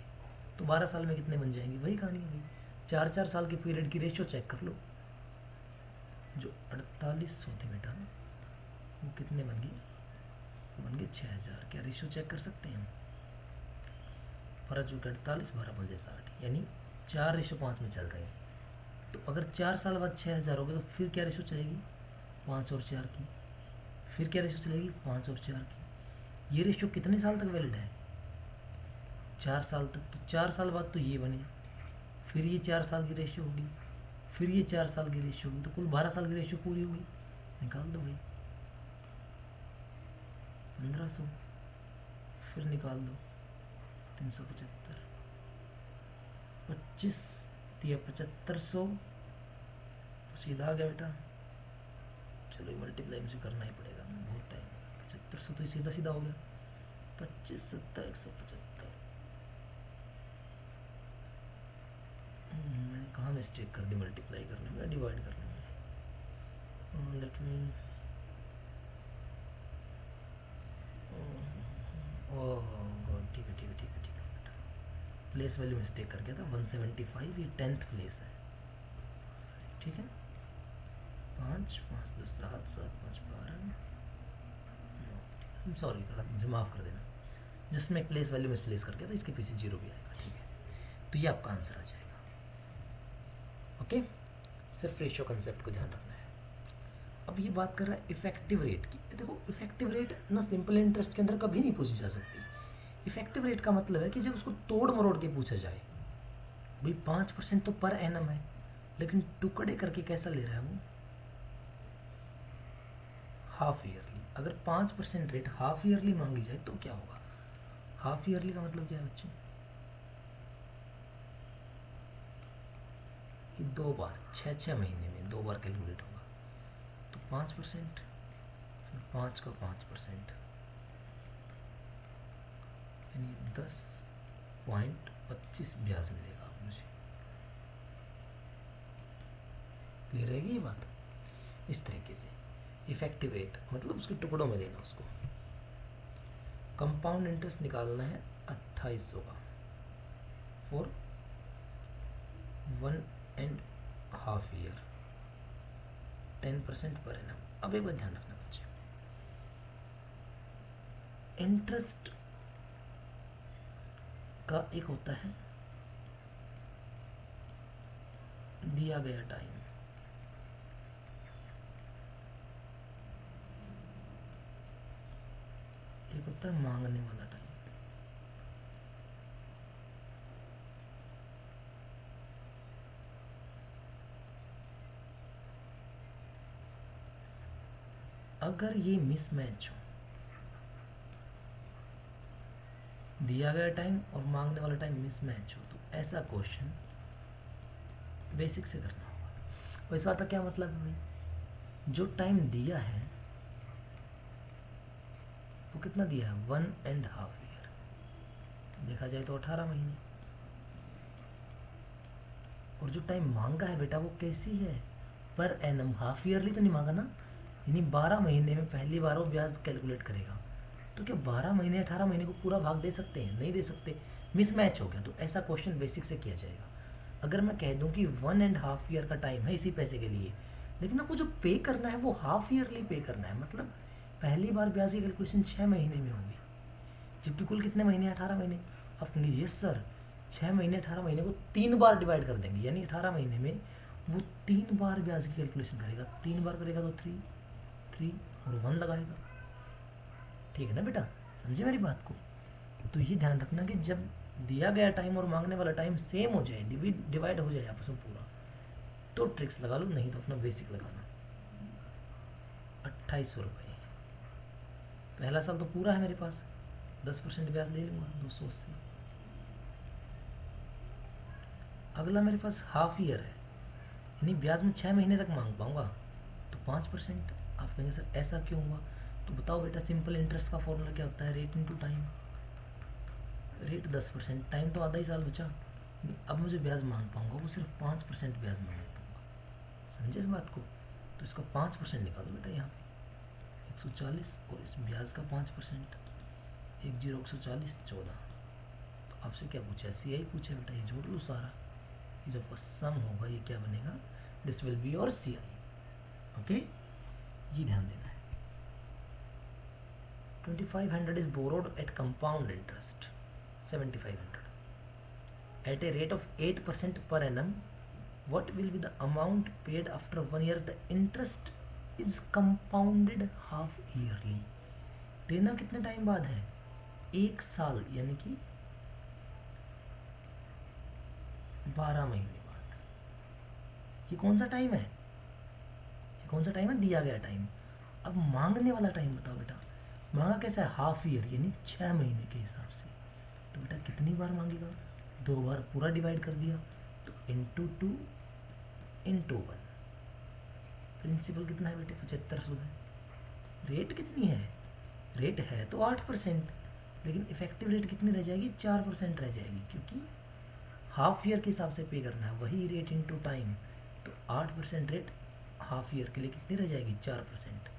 तो 12 साल में कितने बन जाएंगे, वही कहानी है भाई, 4 साल के पीरियड की रेशियो चेक कर लो। जो 4800 थे बेटा वो कितने बन गए, बन गए 6000। क्या रेशियो चेक कर सकते हैं हम? 12 12 बजे 60, यानी 4:5 में चल रहे हैं। तो अगर 4 साल बाद 6000 हो गए तो फिर क्या रेशियो चलेगी 5 और 4 की, फिर क्या रेशियो चलेगी 5 और 4 की। ये रेशियो कितने साल तक वैलिड है 4 साल तक। तो 4 साल बाद तो ये बने, फिर ये 4 साल की रेशियो होगी, फिर ये 4 साल की रेशियो होगी, तो कुल 12 साल की रेशियो पूरी होगी। निकाल दो भाई 1500, फिर निकाल दो 375, 25 दिया 7500, तो सीधा आ गया बेटा। चलो ये मल्टीप्लाई मुझे करना ही पड़ेगा, बहुत टाइम, 7500 तो ये सीधा सीधा हो गया, 25 7 175। मैंने कहाँ मिस्टेक कर दी मल्टीप्लाई करने में, डिवाइड करने में। लेट मी, ओह गॉड, ठीक है ठीक है ठीक है ठीक है बेटा, प्लेस वैल्यू मिस्टेक कर गया था, 175 ये 10th प्लेस है, ठीक है। 5 5 2 7 7 5 12, सॉरी थोड़ा मुझे माफ़ कर देना, जस्ट मैं एक प्लेस वैल्यू मिसप्लेस कर गया था, इसके पीछे 0 भी आएगा, ठीक है। तो ये आपका आंसर आ जाएगा। ओके, सिर्फ रेशियो कंसेप्ट को ध्यान रखना है। अब ये बात कर रहा है इफेक्टिव रेट की। देखो इफेक्टिव रेट ना सिंपल इंटरेस्ट के अंदर कभी नहीं पूछी जा सकती। इफेक्टिव रेट का मतलब है कि जब उसको तोड़ मरोड़ के पूछा जाए, भाई 5% तो पर एनम है, लेकिन टुकड़े करके कैसा ले रहा है वो, हाफ ईयरली। अगर 5% रेट हाफ ईयरली मांगी जाए तो क्या होगा, हाफ ईयरली का मतलब क्या है बच्चे, ये 2 बार 6 महीने में 2 बार कैलकुलेट होगा, तो 5%, फिर 5 का 5%, यानी 10.25 ब्याज मिलेगा मुझे। क्लियर रहेगी ये बात? इस तरीके से इफेक्टिव रेट मतलब उसके टुकड़ों में लेना उसको। कंपाउंड इंटरेस्ट निकालना है 2800 का फॉर 1.5 ईयर, 10% पर एनम। अब एक बात ध्यान रखना बच्चे, इंटरेस्ट का एक होता है दिया गया टाइम, एक होता है मांगने वाला टाइम। अगर ये मिसमैच हो, दिया गया टाइम और मांगने वाला टाइम मिसमैच हो, तो ऐसा क्वेश्चन बेसिक से करना होगा। वैसा आता क्या मतलब है भाई, जो टाइम दिया है आपको कितना दिया है 1.5 ईयर, देखा जाए तो 18 महीने। और जो टाइम मांगा है बेटा वो कैसी है, पर एनम, हाफ ईयरली तो नहीं मांगा ना, यानी 12 महीने में पहली बार वो ब्याज कैलकुलेट करेगा। तो क्या 12 महीने 18 महीने को पूरा भाग दे सकते हैं? नहीं दे सकते, मिसमैच हो गया। तो ऐसा क्वेश्चन बेसिक से किया जाएगा। अगर मैं कह दूं कि 1.5 ईयर का टाइम है इसी पैसे के लिए, लेकिन आपको जो पे करना है वो हाफ ईयरली पे करना है, मतलब पहली बार ब्याज की कैलकुलेशन 6 महीने में होगी, जबकि कुल कितने महीने, 18 महीने। आप कहेंगे यस सर, 6 महीने 18 महीने को 3 बार डिवाइड कर देंगे, यानी 18 महीने में वो 3 बार ब्याज की कैलकुलेशन करेगा। 3 बार करेगा तो 3 3 और 1 लगाएगा। ठीक है ना बेटा, समझे मेरी बात को? तो ये ध्यान रखना कि जब दिया गया टाइम और मांगने वाला टाइम सेम हो जाए, डिवाइड हो जाए आपस में पूरा, तो ट्रिक्स लगा लो, नहीं तो अपना बेसिक लगाना। 2800 रुपये, पहला साल तो पूरा है मेरे पास, 10% ब्याज ले लूँगा 280। अगला मेरे पास हाफ ईयर है, यानी ब्याज में 6 महीने तक मांग पाऊँगा, तो 5%। आप कहेंगे सर ऐसा क्यों हुआ? तो बताओ बेटा, सिंपल इंटरेस्ट का फॉर्मूला क्या होता है, rate into time. Rate 10%, time तो आधा ही साल बचा, अब मुझे ब्याज मांग पाऊँगा वो सिर्फ 5% ब्याज मांग पाऊँगा। समझे इस बात को? तो इसका 5% निकालो बेटा यहाँ पे, 140 और इस ब्याज का 5%, 10140 14। तो आपसे क्या पूछा है, सी आई पूछा है बेटा, ये जोड़ लो सारा, ये जब सम होगा ये क्या बनेगा, this will be your C I. Okay, ये ध्यान देना है। 2500 is borrowed at compound interest 7500 at a rate of 8% per annum. What will be the amount paid after 1 year? The interest is compounded half yearly. देना कितने time बाद है, 1 साल, यानी कि 12 महीने बाद। ये कौन सा टाइम है, ये कौन सा टाइम है, दिया गया टाइम। अब मांगने वाला टाइम बताओ बेटा, मांगा कैसा है, हाफ ईयर, यानी 6 महीने के हिसाब से। तो बेटा कितनी बार मांगेगा, 2 बार, पूरा डिवाइड कर दिया, तो इंटू 2 इंटू 1। प्रिंसिपल कितना है बेटे, 7500 है। रेट कितनी है, रेट है तो 8%, लेकिन इफेक्टिव रेट कितनी रह जाएगी, 4% रह जाएगी, क्योंकि हाफ ईयर के हिसाब से पे करना है, वही रेट इंटू टाइम। तो 8% रेट हाफ ईयर के लिए कितनी रह जाएगी, 4%।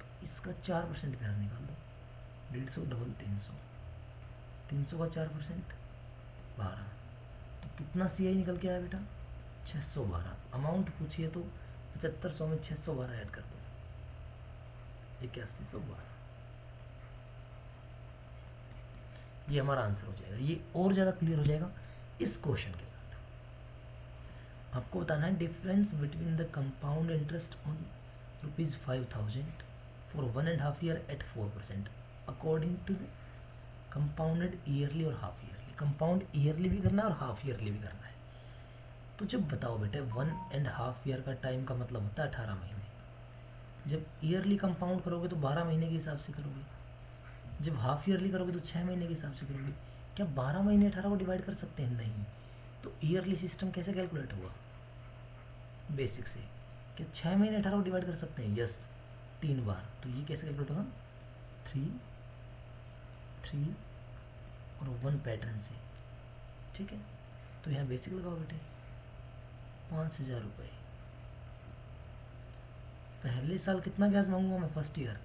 तो इसका 4% ब्याज निकाल दो, 150 डबल 300, 300 का 4% 12। तो कितना सी आई निकल के आया बेटा, 612। अमाउंट पूछिए तो 7500 में 612 ऐड कर दो, 8112। ये हमारा आंसर हो जाएगा। ये और ज़्यादा क्लियर हो जाएगा इस क्वेश्चन के साथ। आपको बताना है difference between the compound interest on ₹5000 for 1.5 year at 4% according to the compounded yearly और हाफ ईयरली। कंपाउंड ईयरली भी करना है और हाफ ईयरली भी करना है। तो जब बताओ बेटे 1.5 ईयर का टाइम का मतलब होता है 18 महीने। जब ईयरली कंपाउंड करोगे तो 12 महीने के हिसाब से करोगे, जब हाफ ईयरली करोगे तो 6 महीने के हिसाब से करोगे। क्या 12 महीने 18 को डिवाइड कर सकते हैं? नहीं। तो ईयरली सिस्टम कैसे कैलकुलेट हुआ, बेसिक से। क्या 6 महीने 18 को डिवाइड कर सकते हैं? यस, 3 बार। तो ये कैसे कैलकुलेट होगा, 3 3 और 1 पैटर्न से। ठीक है, तो यहाँ बेसिक लगाओ बेटे, 5000 रुपये। पहले साल कितना ब्याज मांगूंगा मैं, फर्स्ट ईयर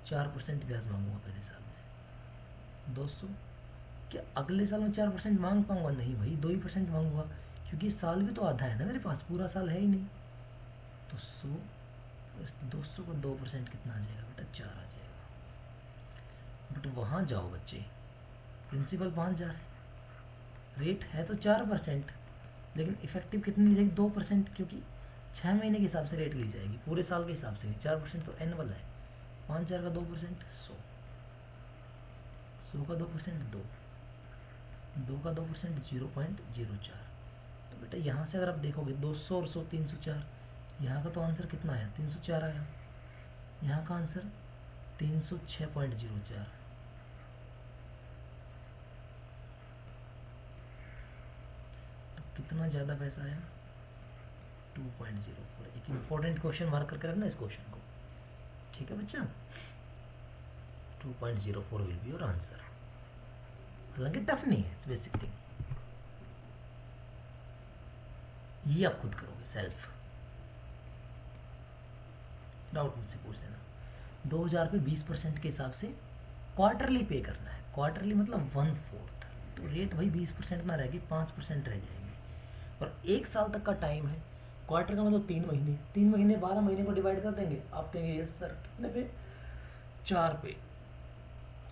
4% ब्याज मांगूंगा पहले साल में, 200। क्या अगले साल में 4% मांग पाऊंगा? नहीं भाई, 2% मांगूंगा, क्योंकि साल भी तो आधा है ना मेरे पास, पूरा साल है ही नहीं। तो 100 200 को 2% कितना आ जाएगा बेटा, 4 आ जाएगा। बट वहाँ जाओ बच्चे, प्रिंसिपल 5000, रेट है तो 4%, लेकिन इफेक्टिव कितनी ली जाएगी, 2%, क्योंकि 6 महीने के हिसाब से रेट ली जाएगी, पूरे साल के हिसाब से नहीं। 4% तो एनुअल है, 5000 का 2% 100, 100 का 2% 2, 2 का 2% 0.04। तो बेटा यहाँ से अगर आप देखोगे 200 और 100 304, यहाँ का तो आंसर कितना आया, 304 आया। यहाँ का आंसर 306.04। तो कितना ज़्यादा पैसा आया, 2.04। एक इम्पोर्टेंट क्वेश्चन मार्क करके रखना इस क्वेश्चन को, ठीक है बच्चा। 2.04 विल बी योर आंसर। हालांकि टफ नहीं है, इट्स बेसिक थिंग, ये आप खुद करोगे सेल्फ, डाउट मुझसे पूछ लेना। 2000 पे 20% के हिसाब से क्वार्टरली पे करना है, क्वार्टरली मतलब 1/4, तो रेट भाई 20% ना रहेगी, 5% रह जाएगी। और 1 साल तक का टाइम है, क्वार्टर का मतलब 3 महीने, 3 महीने 12 महीने को डिवाइड कर देंगे, आप कहेंगे यस सर कितने पे, 4 पे।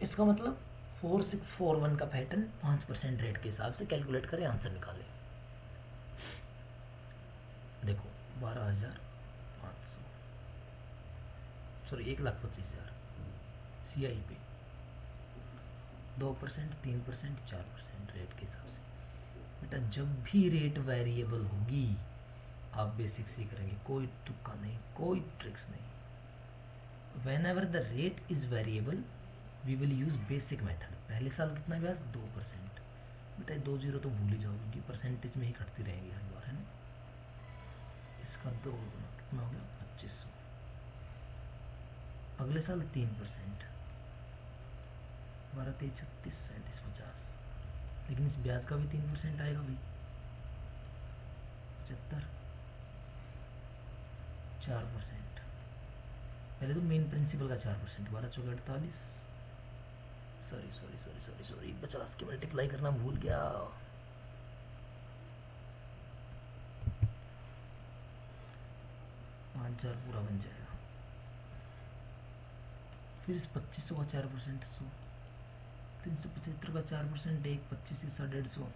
इसका मतलब 4641 का पैटर्न 5% रेट के हिसाब से कैलकुलेट करें, आंसर निकालें। देखो 12,500, सॉरी 1,25,000 CI पे 2%, 3%, 4% रेट के हिसाब से। बेटा जब भी रेट वेरिएबल होगी आप बेसिक सीख रहेंगे, कोई तुक्का नहीं, कोई ट्रिक्स नहीं। Whenever the rate is variable we will use basic method. पहले साल कितना ब्याज, 2%। बेटा 2 जीरो तो भूल ही जाओ, क्योंकि परसेंटेज में ही कटती रहेंगी हर बार, है ना। इसका 2 गुना कितना हो गया, 2500। अगले साल 3%, 12, 23, 36, 37, 50। लेकिन इस ब्याज का भी 3% आएगा भाई, 75, 4%। पहले तो मेन प्रिंसिपल का 4%, 12 चौके 48, sorry sorry sorry sorry sorry 50 की मल्टीप्लाई करना भूल गया। पाँच 5,000 पूरा बन जाएगा। फिर इस 2500 का 4%, 100, 375 का 4%, 1, 25 से 150, और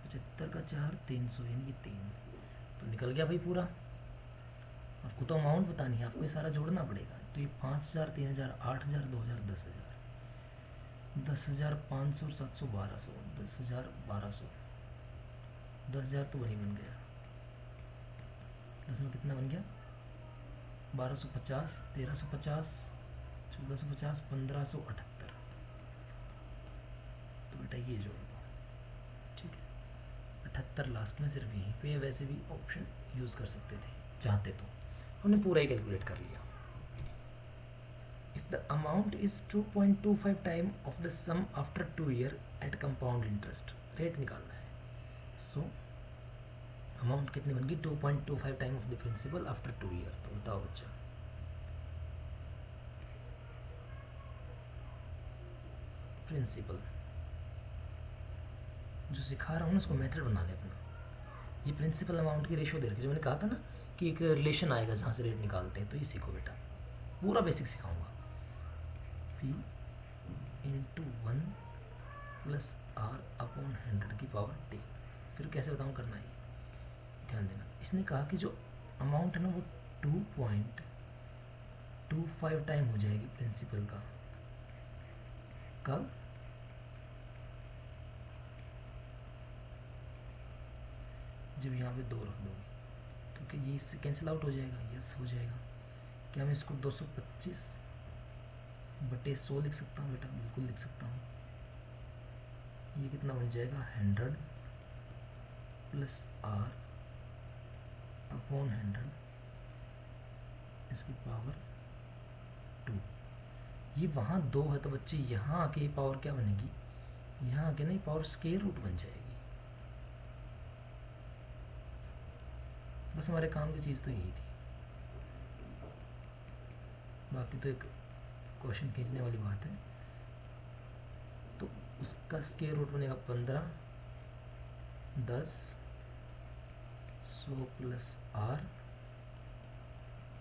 75 का 4, 300, यानी कि 3, तो निकल गया भाई पूरा। आपको तो अमाउंट बतानी है, आपको ये सारा जोड़ना पड़ेगा। तो ये 5,000, 3,000, 8,000, 2,000, 10,000, 10,000, 500, 700, 1200, 10,000, 1200, 10,000 तो वही बन गया। 10 में कितना बन गया, 1250, 1350, 1450, 1578। तो बेटा ये जोड़ दो, ठीक है। 78 लास्ट में सिर्फ यहीं पे, वैसे भी ऑप्शन यूज़ कर सकते थे चाहते तो, हमने पूरा ही कैलकुलेट कर लिया। If the amount is 2.25 time of the sum after 2 year at compound interest, rate निकालना है। सो अमाउंट कितनी बन गई, 2.25 time of the principal after 2 year. तो बताओ बच्चा, प्रिंसिपल जो सिखा रहा हूँ ना उसको मेथड बना ले अपना। ये प्रिंसिपल अमाउंट की रेशियो दे रखी, जो मैंने कहा था ना कि एक रिलेशन आएगा जहाँ से रेट निकालते हैं, तो ये सीखो बेटा, पूरा बेसिक सिखाऊंगा। P into 1 plus R upon 100 की पावर T। फिर कैसे बताऊँ करना है, ध्यान देना। इसने कहा कि जो अमाउंट है ना वो 2.25 टाइम हो जाएगी प्रिंसिपल का, कब, जब यहाँ पे 2 रख दोगे, क्योंकि ये इससे कैंसिल आउट हो जाएगा, यस हो जाएगा। क्या मैं इसको 225 बटे 100 लिख सकता हूँ बेटा, बिल्कुल लिख सकता हूँ। ये कितना बन जाएगा, 100 प्लस R अपॉन 100 इसकी पावर 2। ये वहाँ 2 है तो बच्चे यहाँ आके ये पावर क्या बनेगी, यहाँ आके नहीं पावर स्क्वायर रूट बन जाएगी। बस हमारे काम की चीज़ तो यही थी, बाकी तो एक क्वेश्चन खींचने वाली बात है। तो उसका स्क्वायर रूट बनेगा 15, 10, 100 प्लस R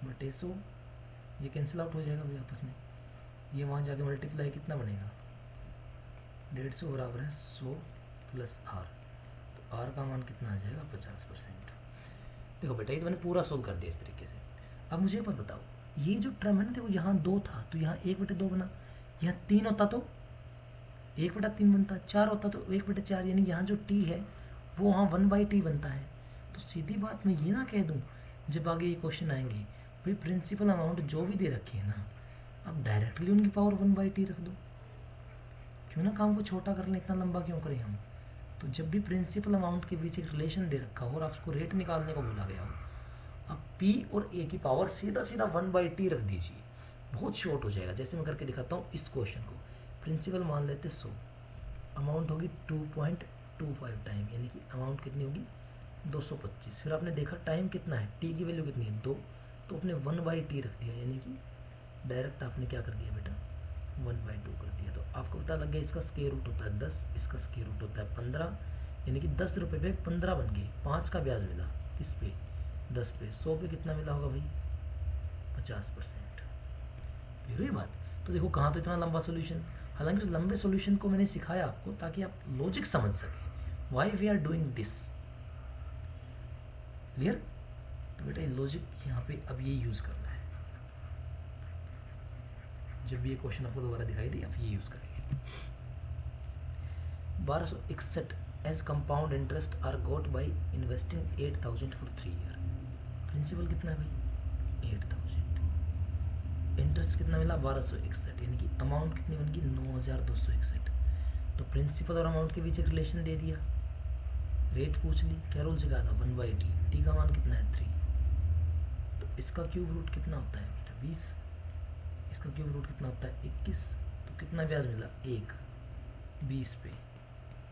बटे 100। ये कैंसिल आउट हो जाएगा भाई आपस में, ये वहाँ जाके मल्टीप्लाई कितना बनेगा, 150 बराबर है 100 प्लस R। तो R का मान कितना आ जाएगा, 50%। देखो बेटा ये तो मैंने पूरा सोल्व कर दिया इस तरीके से। अब मुझे एक बात बताओ, ये जो टर्म है ना, देखो यहाँ 2 था तो यहाँ 1/2 बना, यहाँ 3 होता तो 1/3 बनता, 4 होता तो 1/4, यानी यहाँ जो t है वो वहाँ 1/t बनता है। तो सीधी बात मैं ये ना कह दूँ जब आगे ये क्वेश्चन आएंगे, भाई प्रिंसिपल अमाउंट जो भी दे रखी है ना, अब डायरेक्टली उनकी पावर 1/t रख दो, क्यों ना काम को छोटा कर लें, इतना लंबा क्यों करें हम। तो जब भी प्रिंसिपल अमाउंट के बीच एक रिलेशन दे रखा हो और आपको रेट निकालने को बोला गया हो, अब P और A की पावर सीधा सीधा 1/t रख दीजिए। बहुत शॉर्ट हो जाएगा। जैसे मैं करके दिखाता हूँ इस क्वेश्चन को, प्रिंसिपल मान लेते 100, अमाउंट होगी 2.25 टाइम, यानी कि अमाउंट कितनी होगी 225। फिर आपने देखा टाइम कितना है, टी की वैल्यू कितनी है 2, तो आपने 1/t रख दिया, यानी कि डायरेक्ट आपने क्या कर दिया बेटा 1/2 कर दिया। तो आपको पता लग गया इसका स्क्वायर रूट होता है 10, इसका स्क्वायर रूट होता है 15, यानी कि 10 रुपये पे 15 बन गए, 5 का ब्याज मिला किस पे 10 पे, 100 पे कितना मिला होगा भाई 50%। क्लियर हुई बात। तो देखो कहाँ तो इतना लंबा सोल्यूशन, हालांकि उस लंबे सोल्यूशन को मैंने सिखाया आपको ताकि आप लॉजिक समझ सकें, why we are doing this. Clear. तो बेटा ये लॉजिक यहाँ पे अब ये यूज़ करना है, जब भी ये क्वेश्चन आपको दोबारा दिखाई दे आप ये यूज़ करेंगे। 1261 as compound interest are got by investing 8000 for 3 year. Principal कितना है भाई 8000, इंटरेस्ट कितना मिला 1261, यानी कि अमाउंट कितनी बन गई 9261। तो प्रिंसिपल और अमाउंट के बीच एक रिलेशन दे दिया, रेट पूछ ली, क्या रूल सिखाया था 1/t, टी का मान कितना है 3, तो इसका क्यूब रूट कितना होता है बेटा 20, इसका क्यूब रूट कितना होता है 21, तो कितना ब्याज मिला 1, 20 पे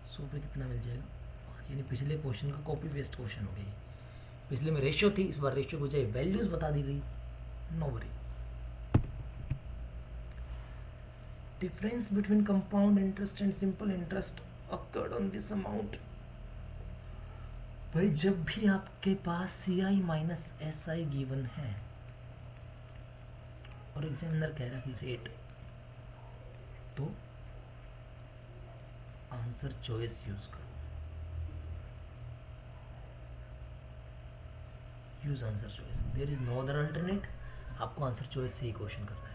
100 पे कितना मिल जाएगा 5, यानी पिछले क्वेश्चन का कॉपी पेस्ट क्वेश्चन हो गई। पिछले में रेशियो थी, इस बार रेशियो को जाए वैल्यूज बता दी गई, no worry. Difference between compound interest and simple interest accrued on this amount. भाई जब भी आपके पास C I minus S I given है और एग्जामिनर कह रहा है कि रेट, तो आंसर चॉइस यूज करो, use answer choice, there is no other alternate. आपको आंसर चॉइस से ही क्वेश्चन करना है,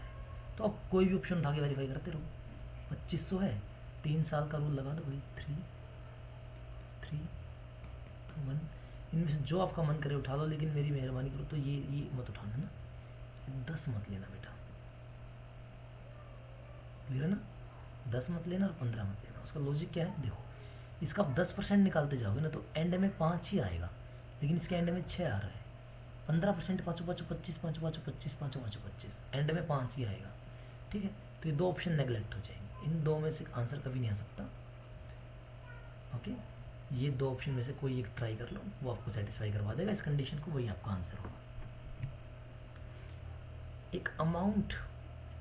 तो आप कोई भी ऑप्शन उठा के वेरीफाई करते रहो। 2500 है, 3 साल का रूल लगा दो भाई, 3 3 1, इनमें से जो आपका मन करे उठा लो, लेकिन मेरी मेहरबानी करो तो ये मत उठाना ना, 10 मत लेना बेटा, क्लियर है ना, 10 मत लेना और 15 मत लेना। उसका लॉजिक क्या है देखो, इसका आप 10% निकालते जाओगे ना तो एंड में 5 ही आएगा, लेकिन इसके एंड में 6 आ रहा है। 15% 5 5 25 5 5 25 5 5 25, एंड में 5 ही आएगा, ठीक है। तो ये 2 ऑप्शन नेगलेक्ट हो जाएंगे, इन 2 में से आंसर कभी नहीं आ सकता। ओके, ये 2 ऑप्शन में से कोई एक ट्राई कर लो, वो आपको सेटिस्फाई करवा देगा इस कंडीशन को, वही आपका आंसर होगा। एक अमाउंट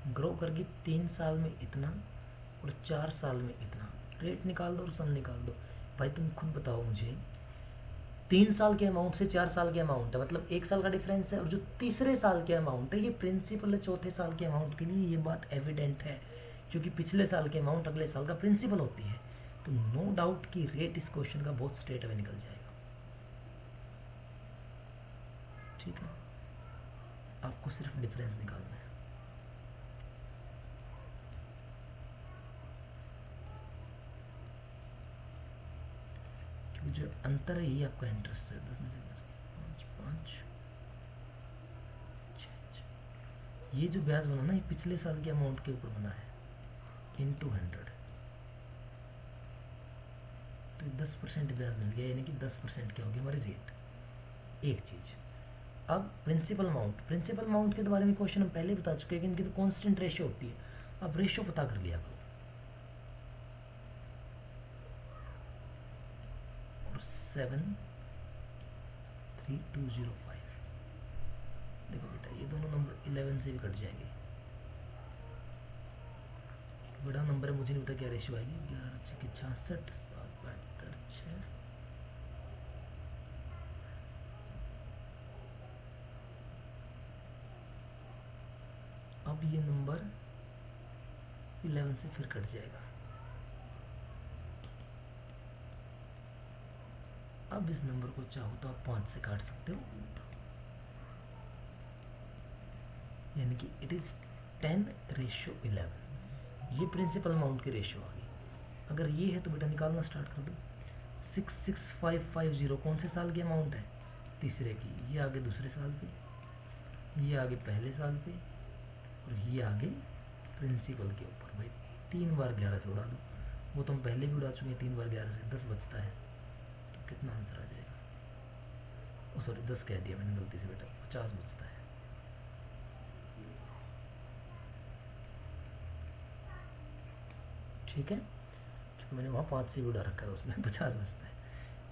ग्रो करके 3 साल में इतना और 4 साल में इतना, रेट निकाल दो और सम निकाल दो। भाई तुम खुद बताओ मुझे, 3 साल के अमाउंट से 4 साल के अमाउंट है, मतलब 1 साल का डिफरेंस है, और जो तीसरे साल के अमाउंट है ये प्रिंसिपल है चौथे साल के अमाउंट के लिए, ये बात एविडेंट है, क्योंकि पिछले साल के अमाउंट अगले साल का प्रिंसिपल होती है। तो नो डाउट कि रेट इस क्वेश्चन का बहुत स्ट्रेट अवे निकल जाएगा, ठीक है। आपको सिर्फ डिफरेंस निकालना है। क्योंकि जो अंतर है ये आपका इंटरेस्ट है, 10 में से 5 5 6। ये जो ब्याज बना ना ये पिछले साल के अमाउंट के ऊपर बना है into 100, तो 10% ब्याज मिल गया, यानी कि 10% क्या होगी हमारी रेट। एक चीज़, अब प्रिंसिपल अमाउंट के बारे में क्वेश्चन हम पहले बता चुके हैं कि इनकी तो कांस्टेंट रेशियो होती है, अब रेशियो पता कर लिया करो। और 73205, देखो बेटा ये दोनों नंबर 11 से भी कट जाएंगे, बड़ा नंबर है, मुझे नहीं पता क्या रेशियो आएगी, 11 6 66 7 72 6। अब ये नंबर 11 से फिर कट जाएगा, अब इस नंबर को चाहो तो आप 5 से काट सकते हो, यानी कि इट इज़ 10:11। ये प्रिंसिपल अमाउंट की रेशियो आ गई। अगर ये है तो बेटा निकालना स्टार्ट कर दो। 66550 कौन से साल की अमाउंट है, तीसरे की, ये आगे दूसरे साल पे, ये आगे पहले साल पे, और ये आगे प्रिंसिपल के ऊपर। भाई 3 बार 11 से उड़ा दो, वो तो हम पहले भी उड़ा चुके हैं, 3 बार 11 से 10 बचता है, तो कितना आंसर आ जाएगा, ओ सॉरी 10 कह दिया मैंने गलती से बेटा, 50 बचता है। ठीक है, क्योंकि मैंने वहाँ 5 से भी उड़ा रखा है, उसमें 50 बचता है।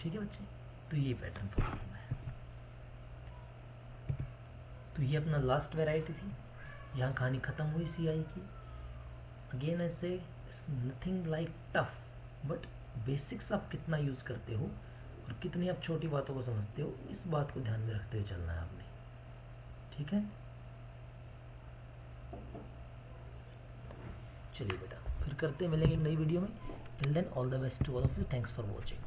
ठीक है बच्चे, तो ये पैटर्न फॉलो करना है। तो ये अपना लास्ट वेराइटी थी, यहाँ कहानी ख़त्म हुई सी आई की। अगेन आई से it's nothing like tough, but basics आप कितना यूज़ करते हो और कितनी आप छोटी बातों को समझते हो, इस बात को ध्यान में रखते हुए चलना है आपने। ठीक है, चलिए बेटा, फिर करते मिलेंगे एक नई वीडियो में। Till then all the best to all of you, thanks for watching.